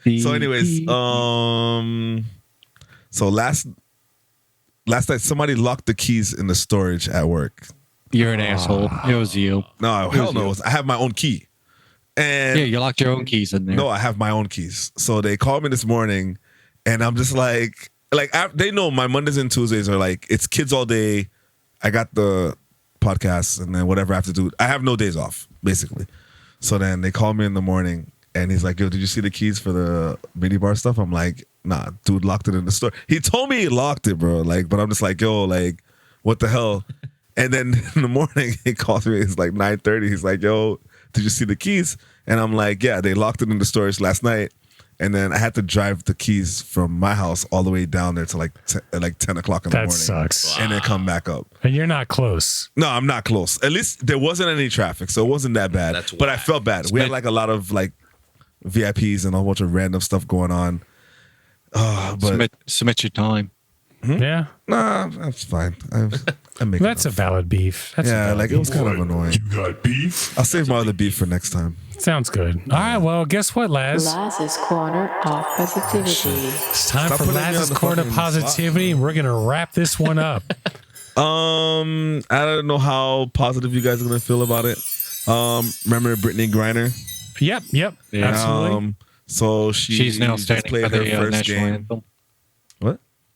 So, anyways, so last night somebody locked the keys in the storage at work. You're an asshole. It was you. No, hell no. I have my own key. And yeah, you locked your own keys in there. No, I have my own keys. So they called me this morning, and I'm just like they know my Mondays and Tuesdays are like, it's kids all day. I got the podcast, and then whatever I have to do. I have no days off, basically. So then they call me in the morning, and he's like, yo, did you see the keys for the minibar stuff? I'm like, nah, dude locked it in the store. He told me he locked it, bro. Like, but I'm just like, yo, like, what the hell? And then in the morning, he calls me. It's like 9:30. He's like, yo, did you see the keys? And I'm like, yeah, they locked it in the storage last night. And then I had to drive the keys from my house all the way down there to like 10 o'clock in the morning. That sucks. And then come back up. And you're not close. No, I'm not close. At least there wasn't any traffic, so it wasn't that bad. But I felt bad. We had like a lot of like VIPs and a whole bunch of random stuff going on. But submit your time. Yeah. Nah, that's fine. I make That's a valid beef. That's it was kind of annoying. You got beef? I'll save my other beef for next time. Sounds good. All right, well, guess what, Laz? Laz's Corner of Positivity. It's time Stop for putting me on Laz's the Corner of fucking Positivity, and we're going to wrap this one up. I don't know how positive you guys are gonna feel about it. Remember Brittany Griner? Yep, absolutely. So she's now just standing played for the her first national game. anthem.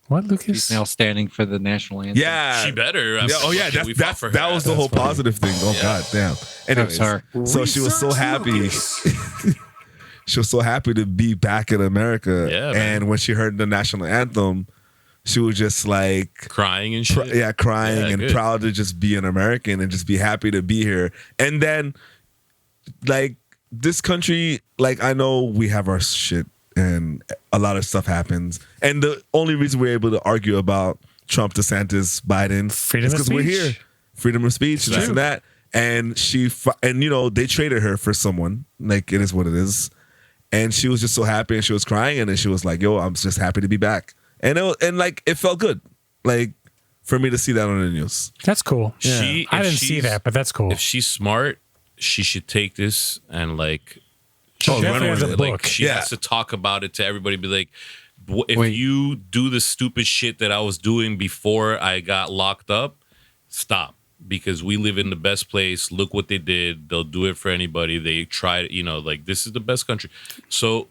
What, Lucas? She's now standing for the national anthem. Yeah, She better. Yeah, oh yeah, We fought for her. that was the whole positive thing. Oh god damn. Anyways, her. so she was so happy. She was so happy to be back in America. Yeah, man. And when she heard the national anthem, she was just like Crying and shit. crying Yeah, and good. proud to just be an American and just be happy to be here. And then, like, this country, like, I know we have our shit and a lot of stuff happens. And the only reason we're able to argue about Trump, DeSantis, Biden Freedom is of because we're speech. here. Freedom of speech, this and that. And and you know, they traded her for someone. Like, it is what it is. And she was just so happy and she was crying. And then she was like, yo, I'm just happy to be back. And it felt good, like, for me to see that on the news. That's cool. She- I if didn't see she's- that, but that's cool. If she's smart, she should take this and like. She definitely has a like, book. she has to talk about it to everybody. Be like, if Wait. you do the stupid shit that I was doing before I got locked up, stop. Because we live in the best place. Look what they did. They'll do it for anybody. They try, like, this is the best country. So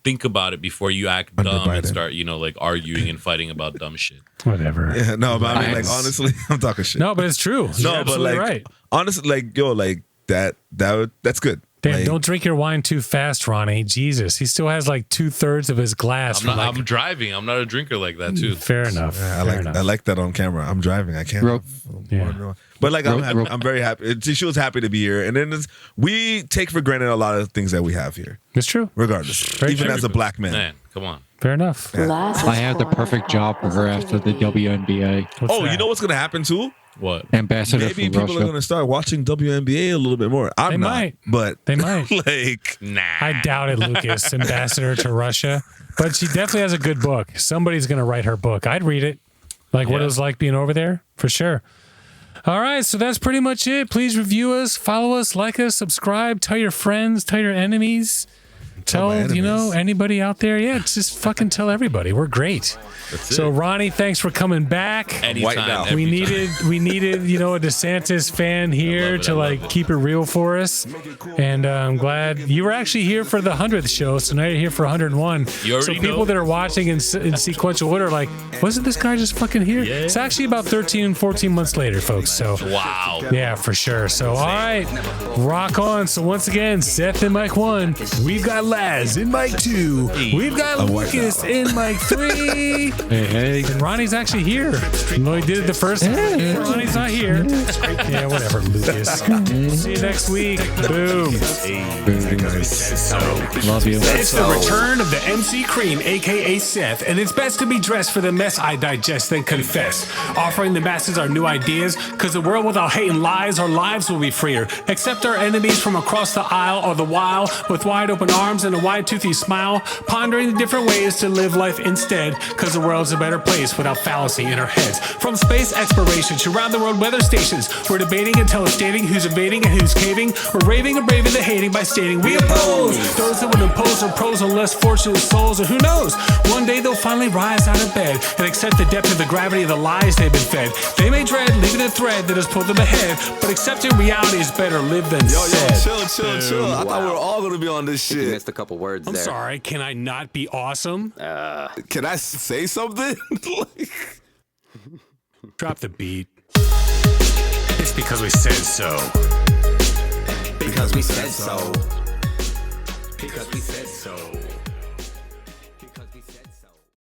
think about it before you act Under dumb and Biden. start, like, arguing and fighting about dumb shit. Whatever. Yeah, no, but I mean, like, Nice. honestly, I'm talking shit. No, but it's true. You're No, but absolutely like, right. honestly, like, yo, like that's good. Damn, Like, don't drink your wine too fast, Ronnie. Jesus, he still has like 2/3 of his glass. I'm driving. I'm not a drinker like that, too. Fair enough. I fair enough. like that on camera. I'm driving. I can't. Real- Yeah. But like, I'm Real- very happy. She was happy to be here, and then we take for granted a lot of things that we have here, It's true. regardless. Very Even true. as a black man. Man, come on. Fair enough. Laz's I have the Corner perfect of job for her after the Positivity. WNBA. What's Oh, that? you know what's gonna happen too? What? Ambassador Maybe for people Russia. are gonna start watching WNBA a little bit more. I'm They not, might. but They might. like, Nah. I doubt it, Lucas, ambassador to Russia. But she definitely has a good book. Somebody's going to write her book. I'd read it. Like what it was like being over there, for sure. All right, so that's pretty much it. Please review us, follow us, like us, subscribe, tell your friends, tell your enemies. Tell, my enemies. anybody out there. Yeah, just fucking tell everybody. We're great. So, Ronnie, thanks for coming back. Anytime. now. every We time. needed, a DeSantis fan here it, to I love like it. keep it real for us. And I'm glad you were actually here for the 100th show. So now you're here for 101. You already So people know. that are watching in sequential order are like, wasn't this guy just fucking here? Yeah. It's actually about 13, 14 months later, folks. So Wow. yeah, for sure. So all right, rock on. So once again, Seth in mic 1. We've got Laz in mic 2. We've got Lucas in mic 3. Hey. And Ronnie's actually here. Even though he did it the first time. Ronnie's not here. Yeah, whatever, Lucas. See you next week. Boom. Love you. It's the return of the MC Cream, aka Seth, and it's best to be dressed for the mess I digest than confess. Offering the masses our new ideas, cause a world without hate and lies, our lives will be freer. Accept our enemies from across the aisle or the while, with wide open arms and a wide toothy smile, pondering the different ways to live life instead, cause the world's a better place without fallacy in our heads. From space exploration to round the world weather stations, we're debating and telestating who's invading and who's caving. We're raving and braving the hating by stating we oppose those that would impose their pros on less fortunate souls. Or who knows, one day they'll finally rise out of bed and accept the depth of the gravity of the lies they've been fed. They may dread leaving a thread that has pulled them ahead, but accepting reality is better lived than said. chill. I thought we were all gonna be on this You shit. missed a couple words I'm there. sorry, can I not be awesome? Can I say something? Drop the beat. It's because we said so. Because we said so. Because we said so.